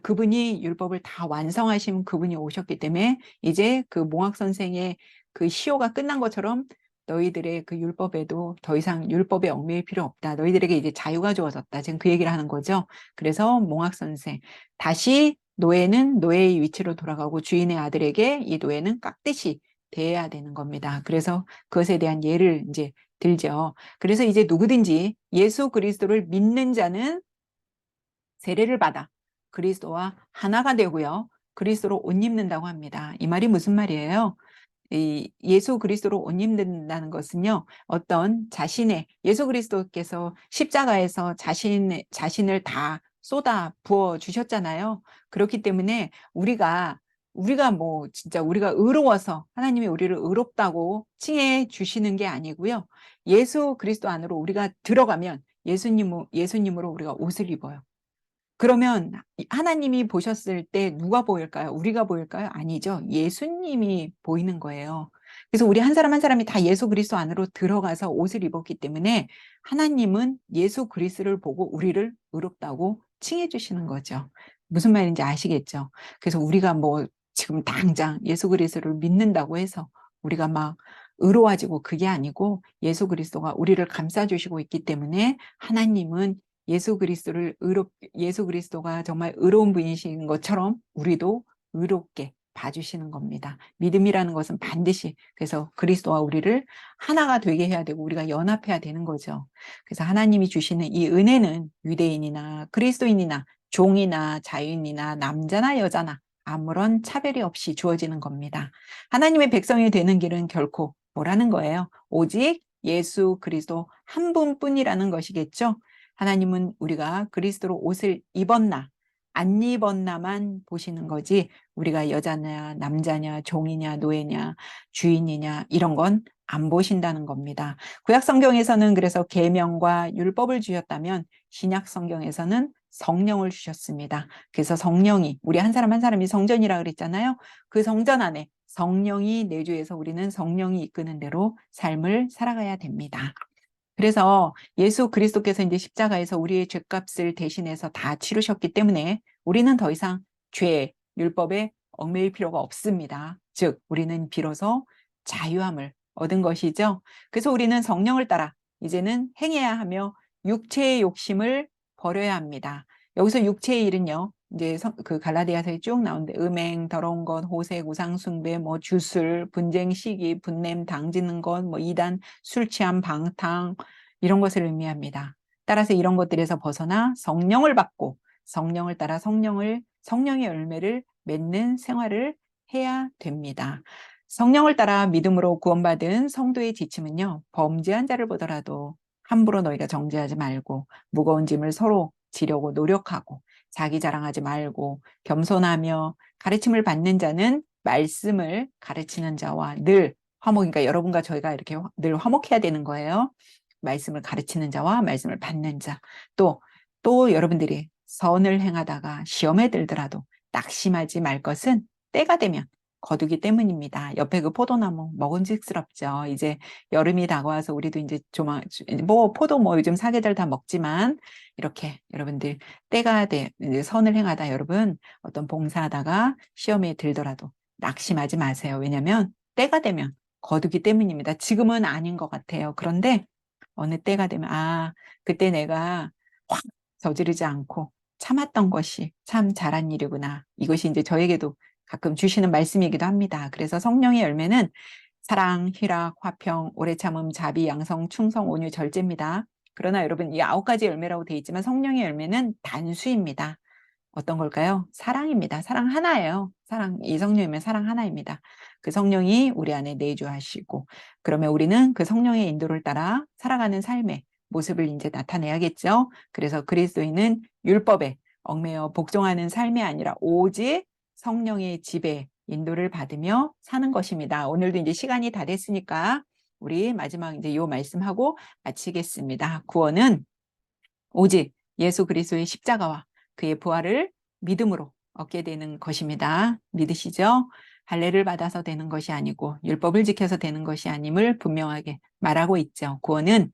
그분이 율법을 다 완성하신 그분이 오셨기 때문에 이제 그 몽학 선생의 그 시효가 끝난 것처럼 너희들의 그 율법에도 더 이상 율법에 얽매일 필요 없다. 너희들에게 이제 자유가 주어졌다. 지금 그 얘기를 하는 거죠. 그래서 몽학 선생, 다시 노예는 노예의 위치로 돌아가고 주인의 아들에게 이 노예는 깍듯이 대해야 되는 겁니다. 그래서 그것에 대한 예를 이제 들죠. 그래서 이제 누구든지 예수 그리스도를 믿는 자는 세례를 받아 그리스도와 하나가 되고요. 그리스도로 옷 입는다고 합니다. 이 말이 무슨 말이에요? 이 예수 그리스도로 옷 입는다는 것은요. 예수 그리스도께서 십자가에서 자신을 다 쏟아 부어 주셨잖아요. 그렇기 때문에 우리가 뭐 진짜 우리가 의로워서 하나님이 우리를 의롭다고 칭해 주시는 게 아니고요. 예수 그리스도 안으로 우리가 들어가면 예수님으로 우리가 옷을 입어요. 그러면 하나님이 보셨을 때 누가 보일까요? 우리가 보일까요? 아니죠. 예수님이 보이는 거예요. 그래서 우리 한 사람 한 사람이 다 예수 그리스도 안으로 들어가서 옷을 입었기 때문에 하나님은 예수 그리스도를 보고 우리를 의롭다고 칭해 주시는 거죠. 무슨 말인지 아시겠죠? 그래서 우리가 뭐 지금 당장 예수 그리스도를 믿는다고 해서 우리가 막 의로워지고 그게 아니고 예수 그리스도가 우리를 감싸 주시고 있기 때문에 하나님은 예수 그리스도가 정말 의로운 분이신 것처럼 우리도 의롭게 봐주시는 겁니다. 믿음이라는 것은 반드시 그래서 그리스도와 우리를 하나가 되게 해야 되고 우리가 연합해야 되는 거죠. 그래서 하나님이 주시는 이 은혜는 유대인이나 그리스도인이나 종이나 자유인이나 남자나 여자나 아무런 차별이 없이 주어지는 겁니다. 하나님의 백성이 되는 길은 결코 뭐라는 거예요? 오직 예수 그리스도 한 분뿐이라는 것이겠죠. 하나님은 우리가 그리스도로 옷을 입었나 안 입었나만 보시는 거지 우리가 여자냐 남자냐 종이냐 노예냐 주인이냐 이런 건 안 보신다는 겁니다. 구약 성경에서는 그래서 계명과 율법을 주셨다면 신약 성경에서는 성령을 주셨습니다. 그래서 성령이, 우리 한 사람 한 사람이 성전이라 그랬잖아요. 그 성전 안에 성령이 내주해서 우리는 성령이 이끄는 대로 삶을 살아가야 됩니다. 그래서 예수 그리스도께서 이제 십자가에서 우리의 죄값을 대신해서 다 치르셨기 때문에 우리는 더 이상 죄, 율법에 얽매일 필요가 없습니다. 즉, 우리는 비로소 자유함을 얻은 것이죠. 그래서 우리는 성령을 따라 이제는 행해야 하며 육체의 욕심을 버려야 합니다. 여기서 육체의 일은요, 이제 그 갈라디아서에 쭉 나오는데 음행, 더러운 것, 호색, 우상숭배, 뭐 주술, 분쟁, 시기, 분냄, 당지는 것, 뭐 이단, 술 취함, 방탕 이런 것을 의미합니다. 따라서 이런 것들에서 벗어나 성령을 받고 성령을 따라 성령의 열매를 맺는 생활을 해야 됩니다. 성령을 따라 믿음으로 구원받은 성도의 지침은요, 범죄한 자를 보더라도 함부로 너희가 정죄하지 말고 무거운 짐을 서로 지려고 노력하고 자기 자랑하지 말고 겸손하며 가르침을 받는 자는 말씀을 가르치는 자와 늘 그러니까 여러분과 저희가 이렇게 늘 화목해야 되는 거예요. 말씀을 가르치는 자와 말씀을 받는 자. 또 여러분들이 선을 행하다가 시험에 들더라도 낙심하지 말 것은 때가 되면 거두기 때문입니다. 옆에 그 포도나무 먹음직스럽죠. 이제 여름이 다가와서 우리도 이제 포도 요즘 사계절 다 먹지만 이렇게 여러분들 때가 돼 이제 선을 행하다 여러분 어떤 봉사하다가 시험에 들더라도 낙심하지 마세요. 왜냐하면 때가 되면 거두기 때문입니다. 지금은 아닌 것 같아요. 그런데 어느 때가 되면 그때 내가 확 저지르지 않고 참았던 것이 참 잘한 일이구나. 이것이 이제 저에게도 가끔 주시는 말씀이기도 합니다. 그래서 성령의 열매는 사랑, 희락, 화평, 오래 참음, 자비, 양성, 충성, 온유, 절제입니다. 그러나 여러분 이 9가지 열매라고 되어 있지만 성령의 열매는 단수입니다. 어떤 걸까요? 사랑입니다. 사랑 하나예요. 이 성령이면 사랑 하나입니다. 그 성령이 우리 안에 내주하시고 그러면 우리는 그 성령의 인도를 따라 살아가는 삶의 모습을 이제 나타내야겠죠. 그래서 그리스도인은 율법에 얽매여 복종하는 삶이 아니라 오직 성령의 지배, 인도를 받으며 사는 것입니다. 오늘도 이제 시간이 다 됐으니까 우리 마지막 이제 요 말씀하고 마치겠습니다. 구원은 오직 예수 그리스도의 십자가와 그의 부활을 믿음으로 얻게 되는 것입니다. 믿으시죠? 할례를 받아서 되는 것이 아니고 율법을 지켜서 되는 것이 아님을 분명하게 말하고 있죠. 구원은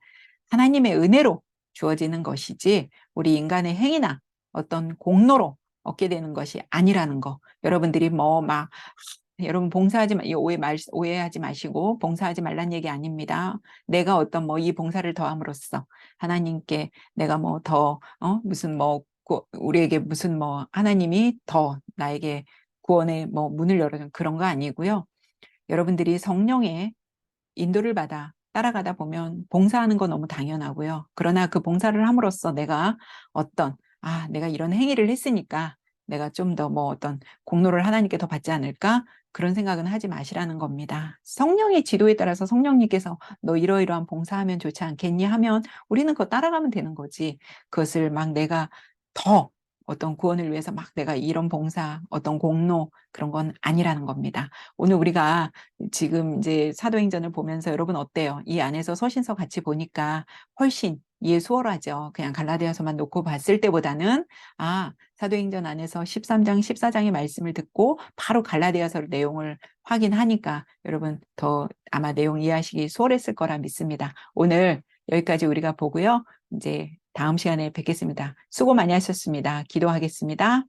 하나님의 은혜로 주어지는 것이지 우리 인간의 행위나 어떤 공로로 얻게 되는 것이 아니라는 거. 여러분들이 여러분 오해하지 마시고 봉사하지 말란 얘기 아닙니다. 내가 어떤 이 봉사를 더함으로써 하나님께 내가 우리에게 무슨 하나님이 더 나에게 구원의 문을 열어준 그런 거 아니고요. 여러분들이 성령의 인도를 받아 따라가다 보면 봉사하는 건 너무 당연하고요. 그러나 그 봉사를 함으로써 내가 내가 이런 행위를 했으니까 내가 좀 더 어떤 공로를 하나님께 더 받지 않을까? 그런 생각은 하지 마시라는 겁니다. 성령의 지도에 따라서 성령님께서 너 이러이러한 봉사하면 좋지 않겠니? 하면 우리는 그거 따라가면 되는 거지. 그것을 내가 더 어떤 구원을 위해서 내가 이런 봉사, 어떤 공로 그런 건 아니라는 겁니다. 오늘 우리가 지금 이제 사도행전을 보면서 여러분 어때요? 이 안에서 서신서 같이 보니까 훨씬 이해 수월하죠. 그냥 갈라디아서만 놓고 봤을 때보다는 사도행전 안에서 13장, 14장의 말씀을 듣고 바로 갈라디아서 내용을 확인하니까 여러분 더 아마 내용 이해하시기 수월했을 거라 믿습니다. 오늘 여기까지 우리가 보고요. 이제 다음 시간에 뵙겠습니다. 수고 많이 하셨습니다. 기도하겠습니다.